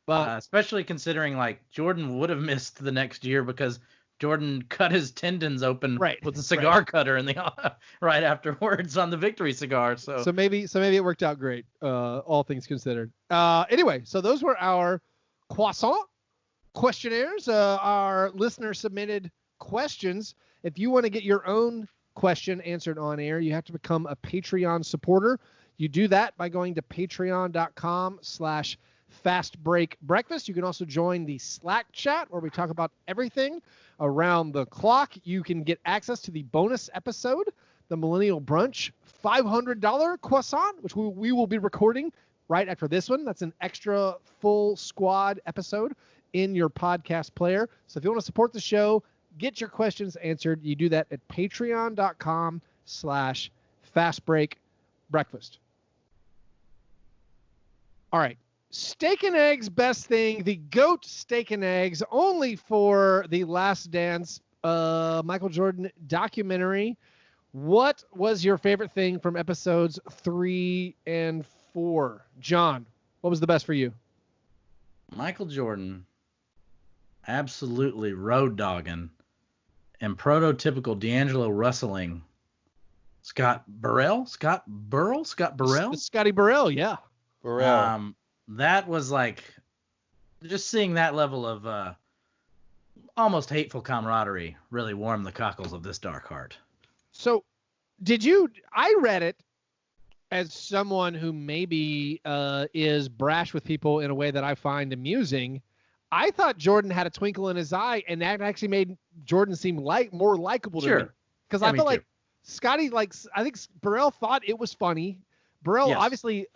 But especially considering Jordan would have missed the next year because Jordan cut his tendons open with a cigar cutter in the right afterwards on the victory cigar. So maybe it worked out great, all things considered. Anyway, so those were our croissant questionnaires, our listener submitted questions. If you want to get your own question answered on air, you have to become a Patreon supporter. You do that by going to patreon.com/Fastbreak Breakfast. You can also join the Slack chat where we talk about everything around the clock. You can get access to the bonus episode, the Millennial Brunch $500 croissant, which we will be recording right after this one. That's an extra full squad episode in your podcast player. So if you want to support the show, get your questions answered, you do that at patreon.com/Fastbreak Breakfast. All right. Steak and Eggs Best Thing, the GOAT Steak and Eggs, only for the Last Dance Michael Jordan documentary. What was your favorite thing from episodes 3 and 4? John, what was the best for you? Michael Jordan absolutely road dogging and prototypical D'Angelo Russelling Scotty Burrell? Scotty Burrell, yeah. Burrell. That was just seeing that level of almost hateful camaraderie really warmed the cockles of this dark heart. So I read it as someone who maybe is brash with people in a way that I find amusing. I thought Jordan had a twinkle in his eye, and that actually made Jordan seem more likable to me. Because I felt like Scotty, I think Burrell thought it was funny. Burrell obviously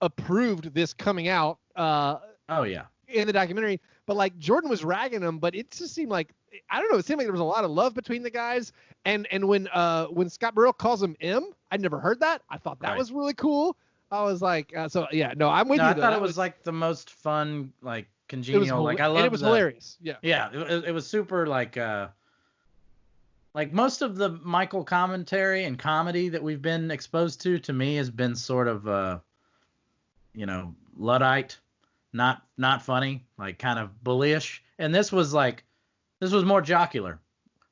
approved this coming out. In the documentary, but Jordan was ragging him, but it just seemed like, I don't know, it seemed like there was a lot of love between the guys. And when Scott Burrell calls him M, I'd never heard that. I thought that was really cool. I was like, I'm with you. I thought it was the most fun, congenial. I love it. It was hilarious. Yeah. Yeah. It was super most of the Michael commentary and comedy that we've been exposed to me has been sort of, Luddite. Not funny, kind of bullyish. And this was more jocular.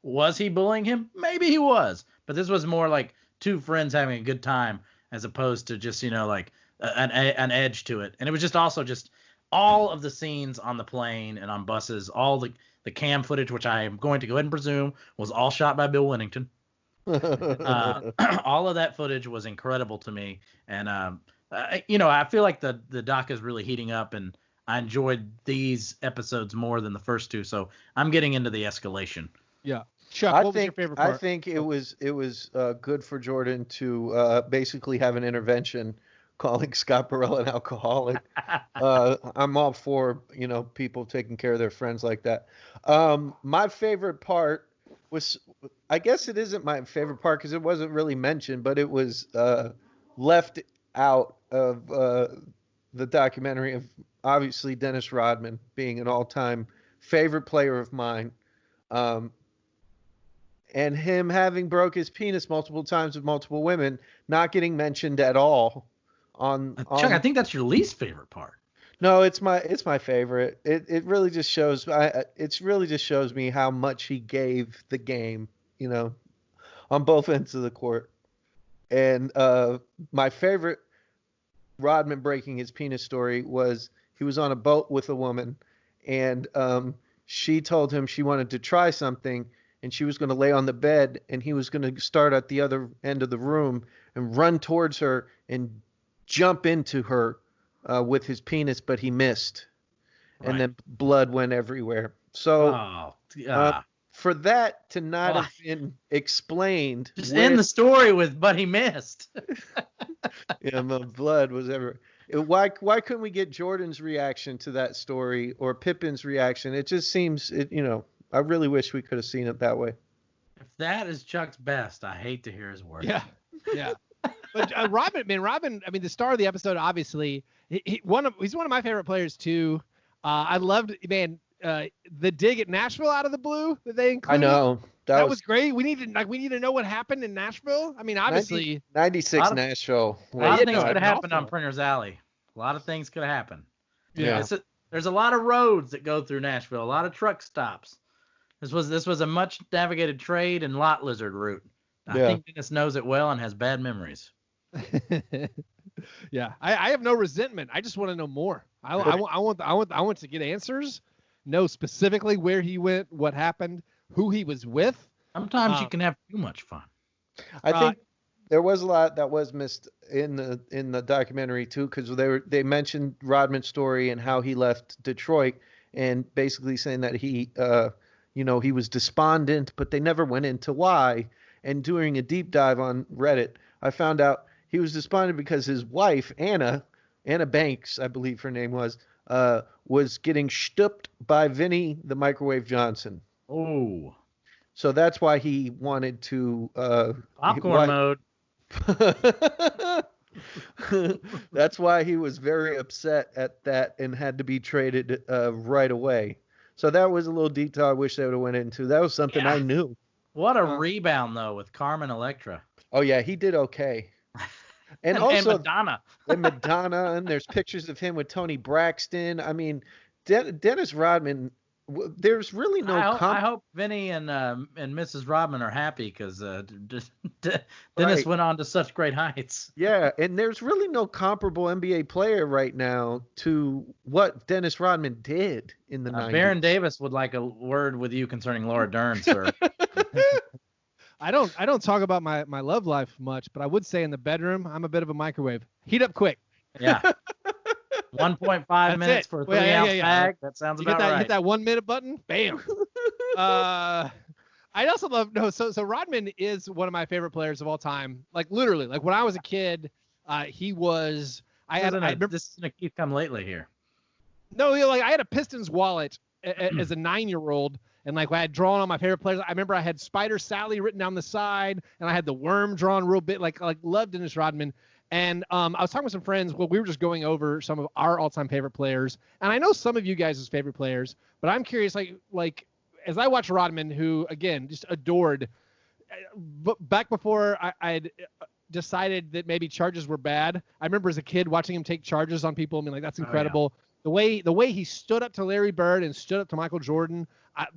Was he bullying him? Maybe he was. But this was more two friends having a good time as opposed to just, an edge to it. And it was just also just all of the scenes on the plane and on buses, all the cam footage, which I am going to go ahead and presume was all shot by Bill Winnington. All of that footage was incredible to me. And, I feel like the doc is really heating up, and I enjoyed these episodes more than the first two. So I'm getting into the escalation. Yeah. Chuck, what was your favorite part? I think it was good for Jordan to basically have an intervention calling Scott Burrell an alcoholic. I'm all for, people taking care of their friends like that. My favorite part was, I guess it isn't my favorite part because it wasn't really mentioned, but it was left out of the documentary of obviously Dennis Rodman being an all-time favorite player of mine, and him having broke his penis multiple times with multiple women, not getting mentioned at all. Chuck, I think that's your least favorite part. No, it's my favorite. It really just shows me how much he gave the game, on both ends of the court. And my favorite Rodman breaking his penis story was he was on a boat with a woman, and she told him she wanted to try something, and she was going to lay on the bed, and he was going to start at the other end of the room and run towards her and jump into her with his penis, but he missed. Right. And then blood went everywhere. So for that to not have been explained. Just end the story with, but he missed. Yeah, the blood was everywhere. Why couldn't we get Jordan's reaction to that story or Pippen's reaction? It just seems, I really wish we could have seen it that way. If that is Chuck's best, I hate to hear his words. Yeah. But Rodman, I mean, the star of the episode, obviously, he's one of my favorite players too. I loved, the dig at Nashville out of the blue that they included. I know. That was great. We need to know what happened in Nashville. I mean, obviously 96 Nashville. A lot of things could have happened on Printer's Alley. A lot of things could have happened. Yeah. There's a lot of roads that go through Nashville, a lot of truck stops. This was a much navigated trade and lot lizard route. I think Dennis knows it well and has bad memories. Yeah, I have no resentment. I just want to know more. I want to get answers. Know specifically where he went, what happened, who he was with. Sometimes you can have too much fun. I think there was a lot that was missed in the documentary too, because they mentioned Rodman's story and how he left Detroit, and basically saying that he he was despondent, but they never went into why. And doing a deep dive on Reddit, I found out he was despondent because his wife, Anna Banks, I believe her name was getting stooped by Vinny the Microwave Johnson. Oh. So that's why he wanted to popcorn mode. That's why he was very upset at that and had to be traded right away. So that was a little detail I wish they would have went into. That was something I knew. What a rebound though with Carmen Electra. Oh yeah, he did okay. And also Madonna. And Madonna, and there's pictures of him with Tony Braxton. I mean, Dennis Rodman. There's really no. I hope Vinny and Mrs. Rodman are happy because Dennis went on to such great heights. Yeah, and there's really no comparable NBA player right now to what Dennis Rodman did in the 90s. Baron Davis would like a word with you concerning Laura Dern, sir. I don't talk about my love life much, but I would say in the bedroom I'm a bit of a microwave. Heat up quick. Yeah. 1.5 minutes for a 3-ounce bag. That sounds about right. Hit that 1 minute button. Bam. I also love So Rodman is one of my favorite players of all time. Like literally, like when I was a kid, he was. I remember this is gonna keep come lately here. No, like I had a Pistons wallet as a 9-year-old, and like I had drawn on my favorite players. I remember I had Spider Sally written down the side, and I had the worm drawn real bit. Like loved Dennis Rodman. And I was talking with some friends. Well, we were just going over some of our all-time favorite players, and I know some of you guys' favorite players, but I'm curious, like as I watch Rodman, who again just adored, but back before I had decided that maybe charges were bad. I remember as a kid watching him take charges on people. I mean, like that's incredible. Oh, yeah. The way he stood up to Larry Bird and stood up to Michael Jordan,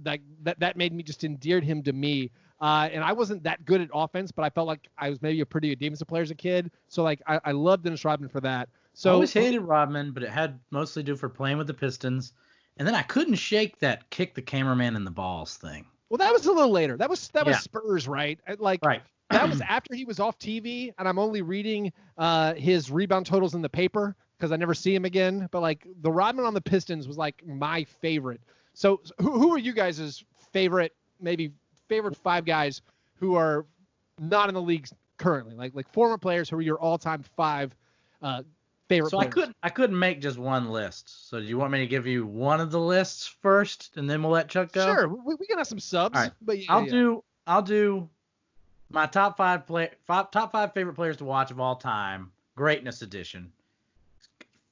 that made me just endeared him to me. And I wasn't that good at offense, but I felt like I was maybe a pretty good defensive player as a kid. So like I loved Dennis Rodman for that. So I always hated Rodman, but it had mostly to do for playing with the Pistons. And then I couldn't shake that kick the cameraman in the balls thing. Well, that was a little later. That was Spurs, right? Right. That was after he was off TV, and I'm only reading his rebound totals in the paper because I never see him again. But like the Rodman on the Pistons was like my favorite. So who are you guys' favorite 5 guys who are not in the league currently? Like former players who are your all-time 5 favorite players. So I couldn't make just one list. So do you want me to give you one of the lists first, and then we'll let Chuck go? Sure, we can have some subs. All right. But I'll do my top 5 favorite players to watch of all time. Greatness edition.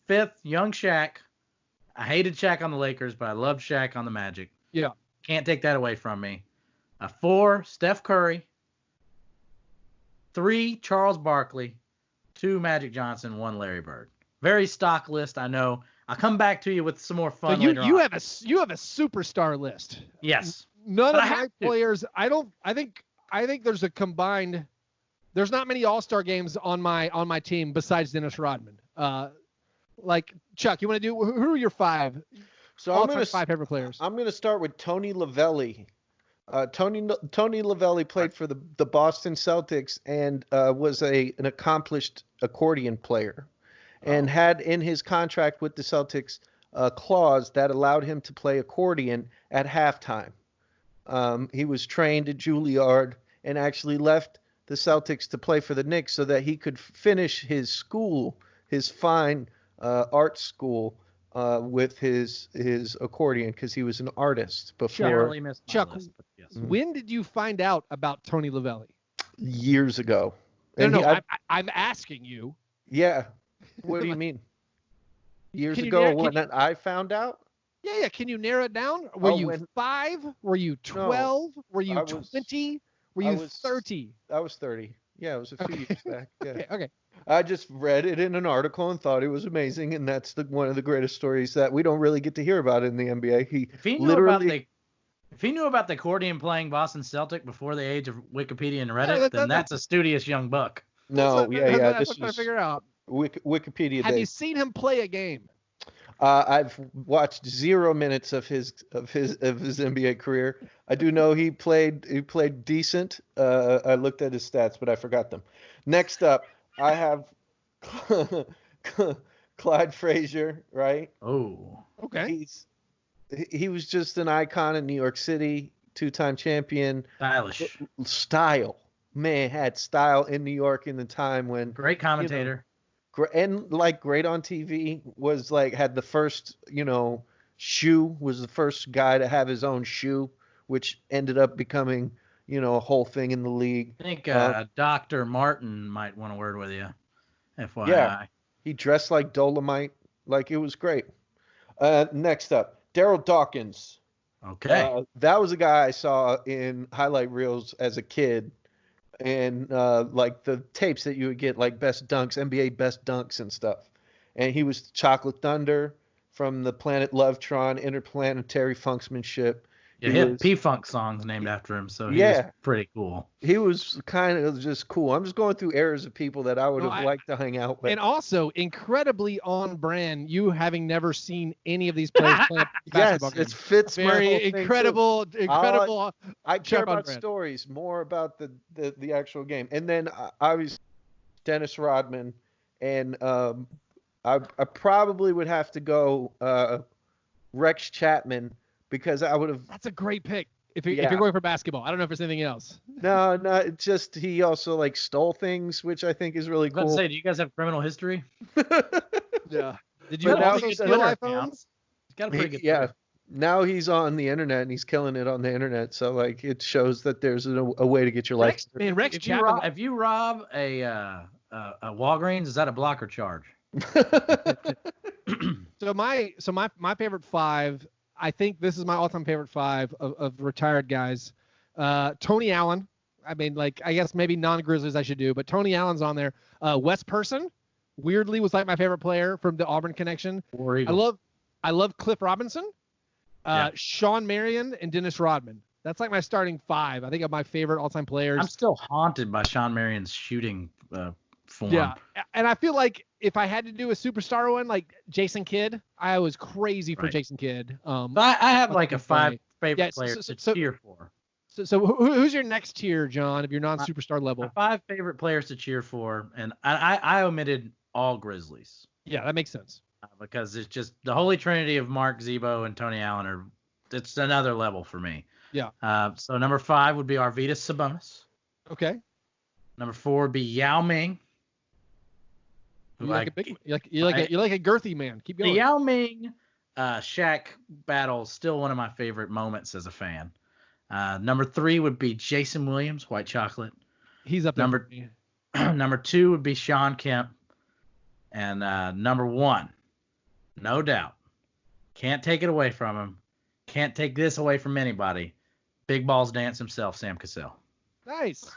5th, young Shaq. I hated Shaq on the Lakers, but I loved Shaq on the Magic. Yeah. Can't take that away from me. 4, Steph Curry. 3, Charles Barkley. 2, Magic Johnson. 1, Larry Bird. Very stock list, I know. I'll come back to you with some more fun later on. You have a superstar list. Yes. None of my players. I think there's a combined. There's not many All-Star games on my team besides Dennis Rodman. Like Chuck, you want to do who are your 5? So I'm gonna 5 favorite players. I'm going to start with Tony Lavelli. Tony Lavelli played for the Boston Celtics and was an accomplished accordion player, and had in his contract with the Celtics a clause that allowed him to play accordion at halftime. He was trained at Juilliard and actually left the Celtics to play for the Knicks so that he could finish his school, his fine art school, with his accordion, because he was an artist before. Chuck, yes. When did you find out about Tony Lavelli? Years ago. I'm asking you. Yeah. What do you mean? Years ago when I found out? Yeah. Can you narrow it down? Were you 5? Were you 12? No, were you 20? Were you 30? I was 30. Yeah, it was a few years back. Yeah. Okay. I just read it in an article and thought it was amazing, and that's one of the greatest stories that we don't really get to hear about in the NBA. If he knew about the accordion playing Boston Celtic before the age of Wikipedia and Reddit, then that's a studious young buck. No, yeah. That's what I'm trying to figure out. Wikipedia. Have you seen him play a game? I've watched 0 minutes of his NBA career. I do know he played decent. I looked at his stats, but I forgot them. Next up, I have Clyde Frazier, right? Oh, okay. He was just an icon in New York City, 2-time champion. Stylish. Style. Man, had style in New York in the time when. Great commentator. And great on TV, had the first, shoe, was the first guy to have his own shoe, which ended up becoming, a whole thing in the league. I think Dr. Martin might want a word with you, FYI. Yeah, he dressed like Dolomite, it was great. Next up, Daryl Dawkins. Okay. That was a guy I saw in highlight reels as a kid. And the tapes that you would get, best dunks, NBA best dunks and stuff. And he was Chocolate Thunder from the planet Lovetron, Interplanetary Funksmanship. Yeah, he had P-Funk songs named after him, so he was pretty cool. He was kind of just cool. I'm just going through eras of people that I would have liked to hang out with. And also, incredibly on brand, you having never seen any of these players play basketball games. Yes, it fits my whole thing incredible. I care about stories, more about the actual game. And then, obviously, Dennis Rodman and I probably would have to go Rex Chapman because I would have. That's a great pick. If you're going for basketball, I don't know if there's anything else. No, it's just he also like stole things, which I think is really cool. I was about to say, do you guys have criminal history? Yeah. Did you But now also he's steal iPhones? He's got a pretty good. Yeah. Now he's on the internet and he's killing it on the internet. So like it shows that there's a way to get your life. Man, Rex If Chapman. you rob a Walgreens, is that a blocker charge? So my favorite 5. I think this is my all-time favorite 5 of retired guys. Tony Allen. I mean, like, I guess maybe non-Grizzlies I should do, but Tony Allen's on there. Wes Person, weirdly, was like my favorite player from the Auburn connection. I love Cliff Robinson, Sean Marion, and Dennis Rodman. That's like my starting 5. I think of my favorite all-time players. I'm still haunted by Sean Marion's shooting form. Yeah, and I feel like if I had to do a superstar one, like Jason Kidd, I was crazy for Jason Kidd. But I have like a 5 favorite players to cheer for. So who's your next tier, John, of your non-superstar level? 5 favorite players to cheer for, and I omitted all Grizzlies. Yeah, that makes sense. Because it's just the holy trinity of Mark, Zebo, and Tony Allen it's another level for me. Yeah. So number 5 would be Arvydas Sabonis. Okay. Number 4 would be Yao Ming. You like a girthy man. Keep going. The Yao Ming Shaq battle is still one of my favorite moments as a fan. Number 3 would be Jason Williams, White Chocolate. He's up there. Number 2 would be Sean Kemp. And number 1, no doubt, can't take it away from him. Can't take this away from anybody. Big Balls Dance himself, Sam Cassell. Nice.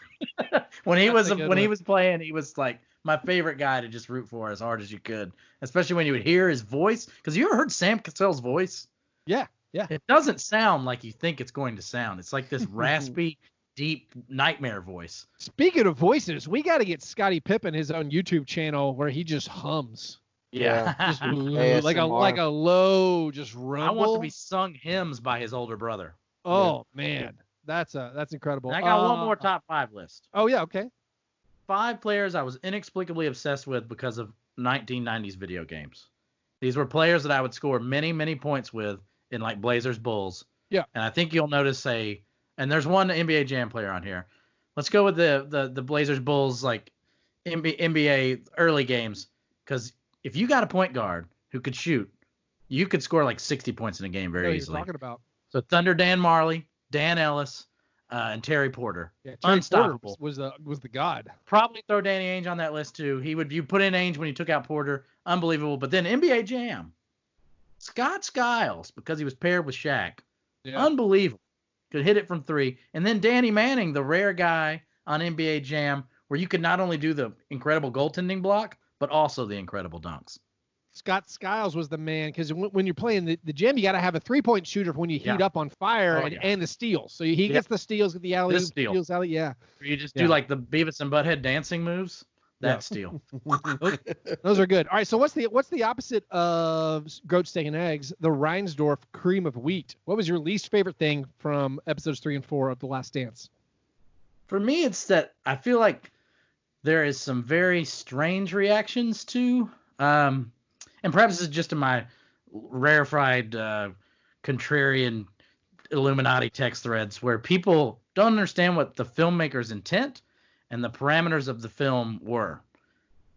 when he was playing, he was like my favorite guy to just root for as hard as you could, especially when you would hear his voice. Because you ever heard Sam Cassell's voice? Yeah. It doesn't sound like you think it's going to sound. It's like this raspy, deep nightmare voice. Speaking of voices, we got to get Scottie Pippen his own YouTube channel where he just hums. Yeah. Just like a low just rumble. I want to be sung hymns by his older brother. Oh man, that's incredible. And I got one more top 5 list. Oh yeah, okay. 5 players I was inexplicably obsessed with because of 1990s video games. These were players that I would score many, many points with in like Blazers Bulls. Yeah. And I think you'll notice and there's one NBA Jam player on here. Let's go with the Blazers Bulls like NBA early games, because if you got a point guard who could shoot, you could score like 60 points in a game very easily. Talking about. So Thunder Dan Marley, Dan Ellis, and Terry Porter. Yeah, Terry Unstoppable. Porter was the god. Probably throw Danny Ainge on that list too. You put in Ainge when he took out Porter. Unbelievable. But then NBA Jam. Scott Skiles, because he was paired with Shaq. Yeah. Unbelievable. Could hit it from 3. And then Danny Manning, the rare guy on NBA Jam, where you could not only do the incredible goaltending block, but also the incredible dunks. Scott Skiles was the man, because when you're playing the Jam, you got to have a 3-point shooter when you heat up on fire and the steals. So he gets the steals, get the alley, steals alley, yeah. You just do like the Beavis and Butthead dancing moves. That's steal. Those are good. All right, so what's the opposite of goat steak and eggs? The Reinsdorf cream of wheat. What was your least favorite thing from episodes 3 and 4 of The Last Dance? For me, it's that I feel like there is some very strange reactions to, and perhaps it's just in my rarefied, contrarian Illuminati text threads where people don't understand what the filmmaker's intent and the parameters of the film were.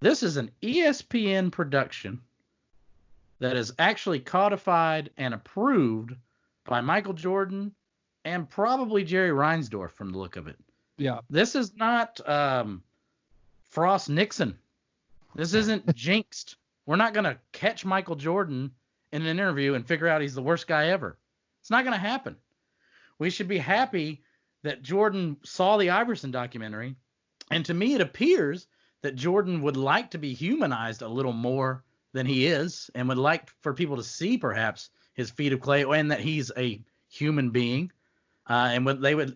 This is an ESPN production that is actually codified and approved by Michael Jordan and probably Jerry Reinsdorf from the look of it. Yeah. This is not Frost Nixon. This isn't jinxed. We're not going to catch Michael Jordan in an interview and figure out he's the worst guy ever. It's not going to happen. We should be happy that Jordan saw the Iverson documentary. And to me, it appears that Jordan would like to be humanized a little more than he is, and would like for people to see perhaps his feet of clay and that he's a human being. And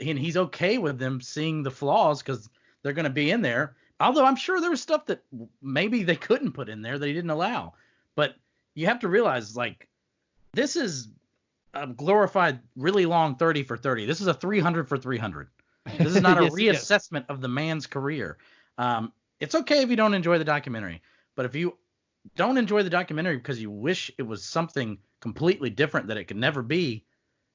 he's okay with them seeing the flaws because they're going to be in there. Although I'm sure there was stuff that maybe they couldn't put in there that he didn't allow. But you have to realize, like, this is a glorified, really long 30 for 30. This is a 300 for 300. This is not a reassessment of the man's career. It's okay if you don't enjoy the documentary, but if you don't enjoy the documentary because you wish it was something completely different that it could never be.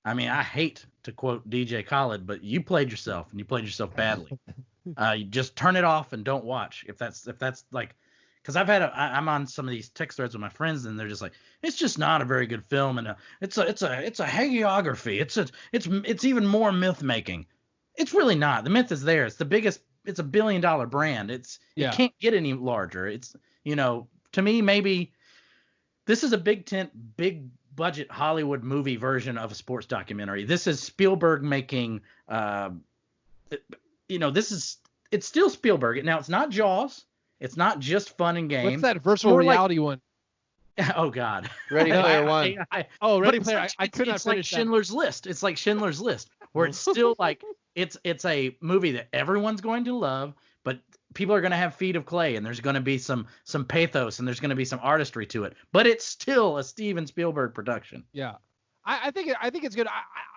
I mean, I hate to quote DJ Khaled, but you played yourself and you played yourself badly. You just turn it off and don't watch if that's like, because I'm on some of these text threads with my friends and they're just like, it's just not a very good film and it's a hagiography. It's even more myth making. It's really not. The myth is there. It's the biggest. It's $1 billion brand. It can't get any larger. It's, to me, maybe this is a big budget Hollywood movie version of a sports documentary. This is Spielberg making, it's still Spielberg. Now, it's not Jaws. It's not just fun and games. What's that virtual reality one? Oh, God. Ready Player One. Ready Player. I could not It's like Schindler's List. It's like Schindler's List, where it's still like it's a movie that everyone's going to love, but people are going to have feet of clay, and there's going to be some pathos, and there's going to be some artistry to it. But it's still a Steven Spielberg production. Yeah. I think it's good.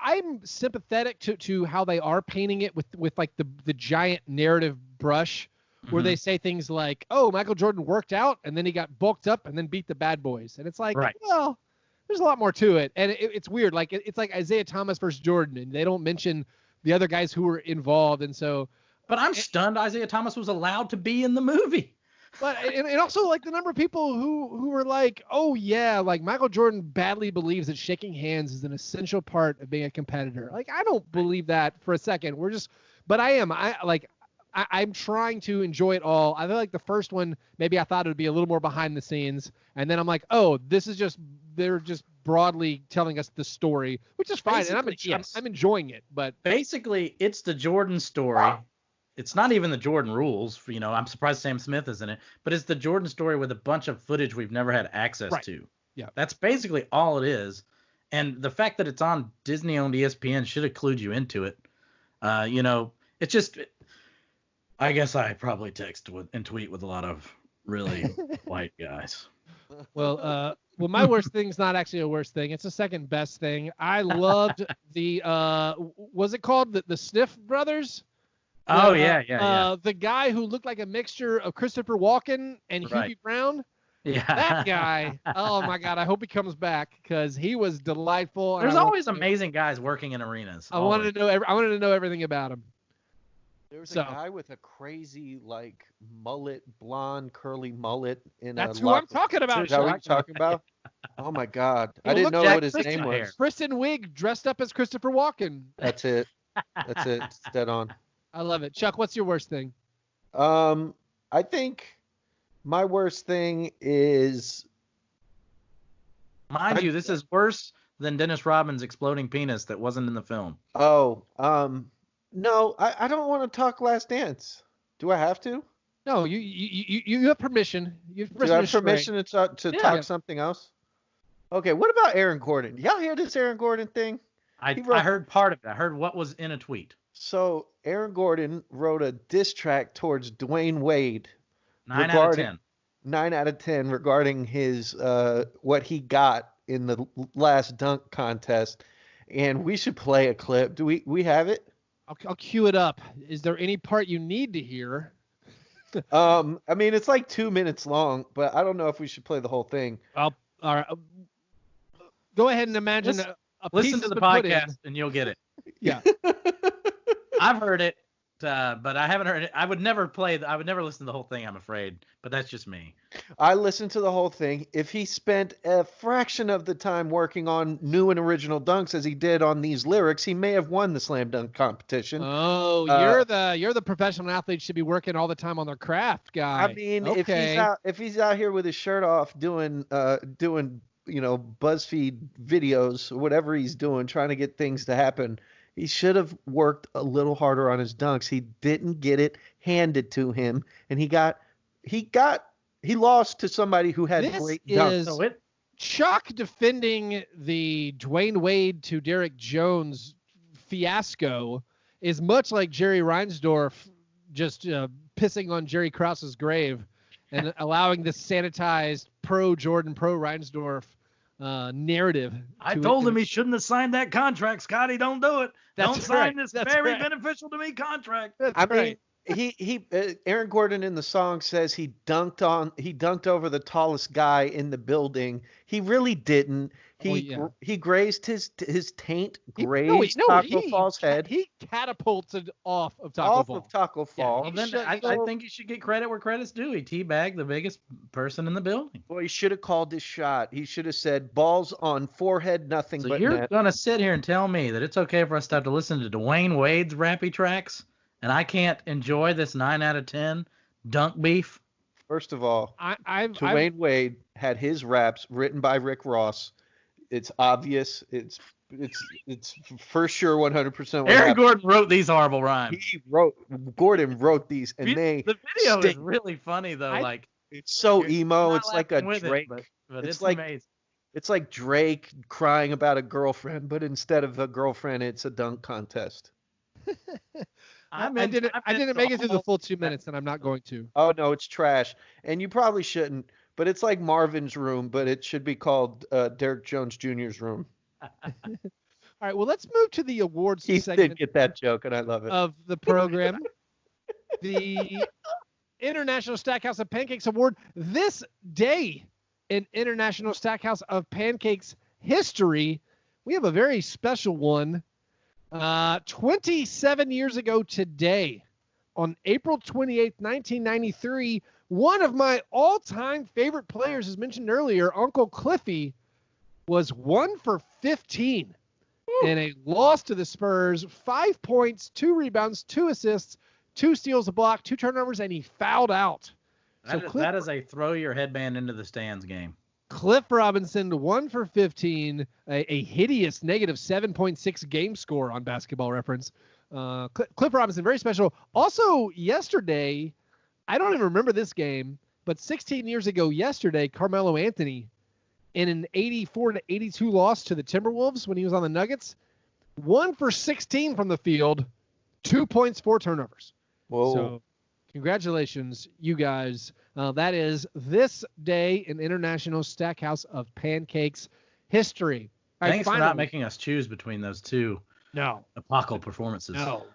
I'm sympathetic to how they are painting it with like the giant narrative brush where they say things like, oh, Michael Jordan worked out and then he got bulked up and then beat the bad boys. And it's like, well, there's a lot more to it. And it's weird. Like it's like Isaiah Thomas versus Jordan, and they don't mention the other guys who were involved. And so, but I'm stunned Isaiah Thomas was allowed to be in the movie. But and also like the number of people who were like, oh yeah, like Michael Jordan badly believes that shaking hands is an essential part of being a competitor. Like I don't believe that for a second. I'm trying to enjoy it all. I feel like the first one, maybe I thought it would be a little more behind the scenes, and then I'm like, oh, they're just broadly telling us the story, which is fine, and I'm enjoying it. But basically, it's the Jordan story. It's not even the Jordan rules. I'm surprised Sam Smith is in it, but it's the Jordan story with a bunch of footage we've never had access to. Yeah, that's basically all it is. And the fact that it's on Disney-owned ESPN should have clued you into it. It's just. I guess I probably text and tweet with a lot of really white guys. Well, my worst thing's not actually a worst thing. It's the second best thing. I loved the was it called the Sniff Brothers? The guy who looked like a mixture of Christopher Walken and Hubie Brown. Yeah. That guy. Oh my God. I hope he comes back because he was delightful. There's always amazing guys working in arenas. I wanted to know everything about him. There was a guy with a crazy, like, mullet, blonde, curly mullet. That's who I'm talking about. Is that what you're talking about? Oh, my God. I didn't know what his name was. Kristen Wiig dressed up as Christopher Walken. That's it. It's dead on. I love it. Chuck, what's your worst thing? I think my worst thing is... Mind you, this is worse than Dennis Rodman's exploding penis that wasn't in the film. No, I don't want to talk Last Dance. Do I have to? No, you have permission. You have permission. Do I have permission to talk something else? Okay, what about Aaron Gordon? Y'all hear this Aaron Gordon thing? I heard part of it. I heard what was in a tweet. So Aaron Gordon wrote a diss track towards Dwayne Wade. 9 out of 10. 9 out of 10 regarding his what he got in the last dunk contest. And we should play a clip. Do we have it? I'll cue it up. Is there any part you need to hear? I mean, it's like 2 minutes long, but I don't know if we should play the whole thing. All right. Go ahead and imagine listen to the podcast and you'll get it. Yeah. I've heard it, but I haven't heard it. I would never listen to the whole thing, I'm afraid, but that's just me. I listened to the whole thing. If he spent a fraction of the time working on new and original dunks as he did on these lyrics, he may have won the slam dunk competition. Oh, you're the professional athlete should be working all the time on their craft, guy. I mean, if he's out here with his shirt off doing BuzzFeed videos or whatever he's doing, trying to get things to happen, he should have worked a little harder on his dunks. He didn't get it handed to him, and he lost to somebody who had great dunks. Chuck defending the Dwayne Wade to Derek Jones fiasco is much like Jerry Reinsdorf just pissing on Jerry Krause's grave and allowing this sanitized pro-Jordan, pro-Reinsdorf narrative. I told him he shouldn't have signed that contract, Scotty. Don't do it. Don't sign this very beneficial to me contract. I mean, Aaron Gordon in the song says he dunked over the tallest guy in the building. He really didn't. He grazed his taint, Taco Fall's head. He catapulted off of Taco Fall. Well, then I think he should get credit where credit's due. He teabagged the biggest person in the building. Well, he should have called his shot. He should have said, balls on forehead, nothing but net. So you're going to sit here and tell me that it's okay for us to have to listen to Dwayne Wade's rappy tracks, and I can't enjoy this 9 out of 10 dunk beef? First of all, Dwayne Wade had his raps written by Rick Ross. It's obvious. It's for sure 100% what Aaron Gordon wrote these horrible rhymes. Gordon wrote these, and the video is really funny though. It's so emo. It's like a Drake. But it's like amazing. It's like Drake crying about a girlfriend, but instead of a girlfriend, it's a dunk contest. I didn't make it through the full 2 minutes, and I'm not going to. Oh no, it's trash, and you probably shouldn't. But it's like Marvin's Room, but it should be called Derek Jones Jr.'s Room. All right, well, let's move to the awards segment. He did get that joke, and I love it. Of the program. The International Stackhouse of Pancakes Award. This day in International Stackhouse of Pancakes history, we have a very special one. 27 years ago today, on April 28th, 1993, one of my all-time favorite players, as mentioned earlier, Uncle Cliffy, was 1 for 15 in a loss to the Spurs. 5 points, 2 rebounds, 2 assists, 2 steals, a block, 2 turnovers, and he fouled out. That is a throw your headband into the stands game. Cliff Robinson, 1 for 15, a hideous negative 7.6 game score on Basketball Reference. Cliff Robinson, very special. Also, yesterday, I don't even remember this game, but 16 years ago yesterday, Carmelo Anthony, in an 84-82 loss to the Timberwolves when he was on the Nuggets, 1 for 16 from the field, 2 points, 4 turnovers. Whoa. So, congratulations, you guys. That is this day in International Stackhouse of Pancakes history. Thanks for not making us choose between those two apocalyptic performances. No.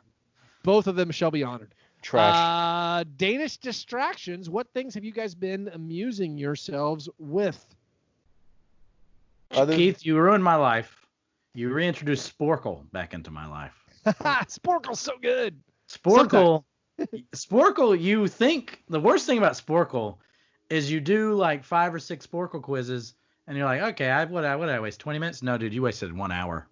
Both of them shall be honored. Trash. Danish distractions. What things have you guys been amusing yourselves with? Keith, you ruined my life. You reintroduced Sporkle back into my life. Sporkle's so good. Sporkle, you think the worst thing about Sporkle is you do like 5 or 6 Sporkle quizzes and you're like, okay, what did I waste 20 minutes? No, dude, you wasted 1 hour.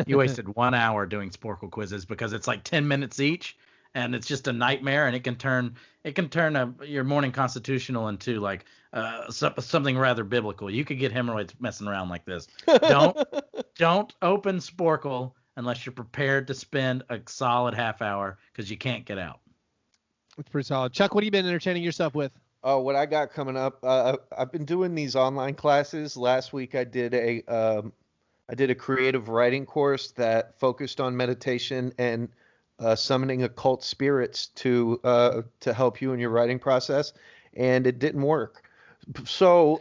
You wasted 1 hour doing Sporkle quizzes because it's like 10 minutes each. And it's just a nightmare, and it can turn your morning constitutional into like something rather biblical. You could get hemorrhoids messing around like this. Don't open Sporkle unless you're prepared to spend a solid half hour because you can't get out. It's pretty solid. Chuck, what have you been entertaining yourself with? Oh, what I got coming up, I've been doing these online classes. Last week I did a creative writing course that focused on meditation and summoning occult spirits to help you in your writing process, and it didn't work. So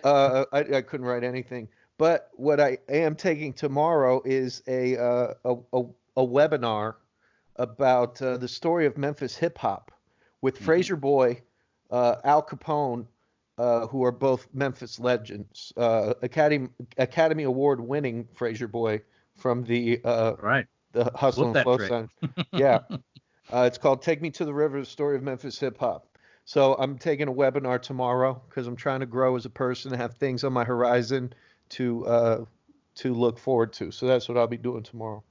I couldn't write anything. But what I am taking tomorrow is a webinar about the story of Memphis hip hop with Fraser Boy, Al Capone, who are both Memphis legends. Academy Award winning Fraser Boy from the the Hustle and Flow sign. Yeah. It's called Take Me to the River, the Story of Memphis Hip Hop. So I'm taking a webinar tomorrow because I'm trying to grow as a person and have things on my horizon to look forward to. So that's what I'll be doing tomorrow.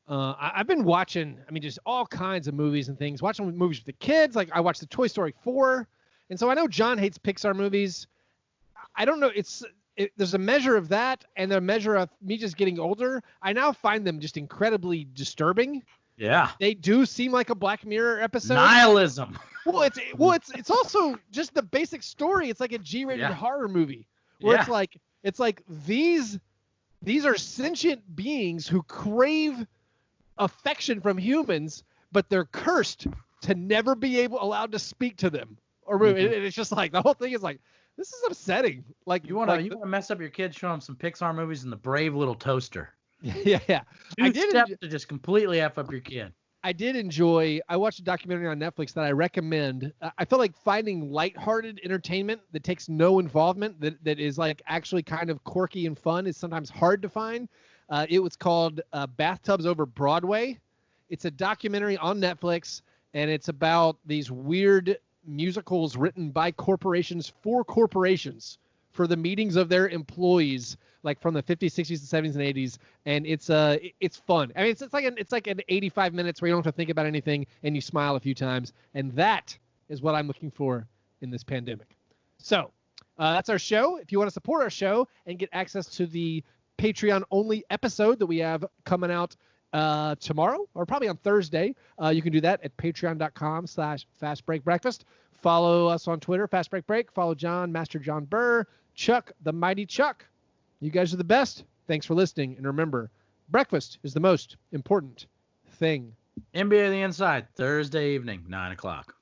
I've been watching, just all kinds of movies and things. Watching movies with the kids. Like I watched the Toy Story 4. And so I know John hates Pixar movies. I don't know. There's a measure of that and a measure of me just getting older. I now find them just incredibly disturbing. Yeah. They do seem like a Black Mirror episode. Nihilism. It's also just the basic story. It's like a G-rated horror movie where it's like these are sentient beings who crave affection from humans, but they're cursed to never be allowed to speak to them. Or it's just like the whole thing is like, this is upsetting. Like you want to mess up your kids, show them some Pixar movies and The Brave Little Toaster. Yeah. Two steps to just completely F up your kid. I did enjoy. I watched a documentary on Netflix that I recommend. I feel like finding lighthearted entertainment that takes no involvement, that is like actually kind of quirky and fun, is sometimes hard to find. It was called Bathtubs Over Broadway. It's a documentary on Netflix, and it's about these weird musicals written by corporations for corporations for the meetings of their employees, like from the 50s, 60s, and 70s, and 80s, and it's fun. I mean, it's like an 85 minutes where you don't have to think about anything and you smile a few times, and that is what I'm looking for in this pandemic. So that's our show. If you want to support our show and get access to the Patreon-only episode that we have coming out tomorrow or probably on Thursday, you can do that at patreon.com/fastbreakbreakfast. Follow us on Twitter, Fastbreak Break. Follow John, Master John Burr, Chuck, the Mighty Chuck. You guys are the best. Thanks for listening. And remember, breakfast is the most important thing. NBA The Inside, Thursday evening, 9 o'clock.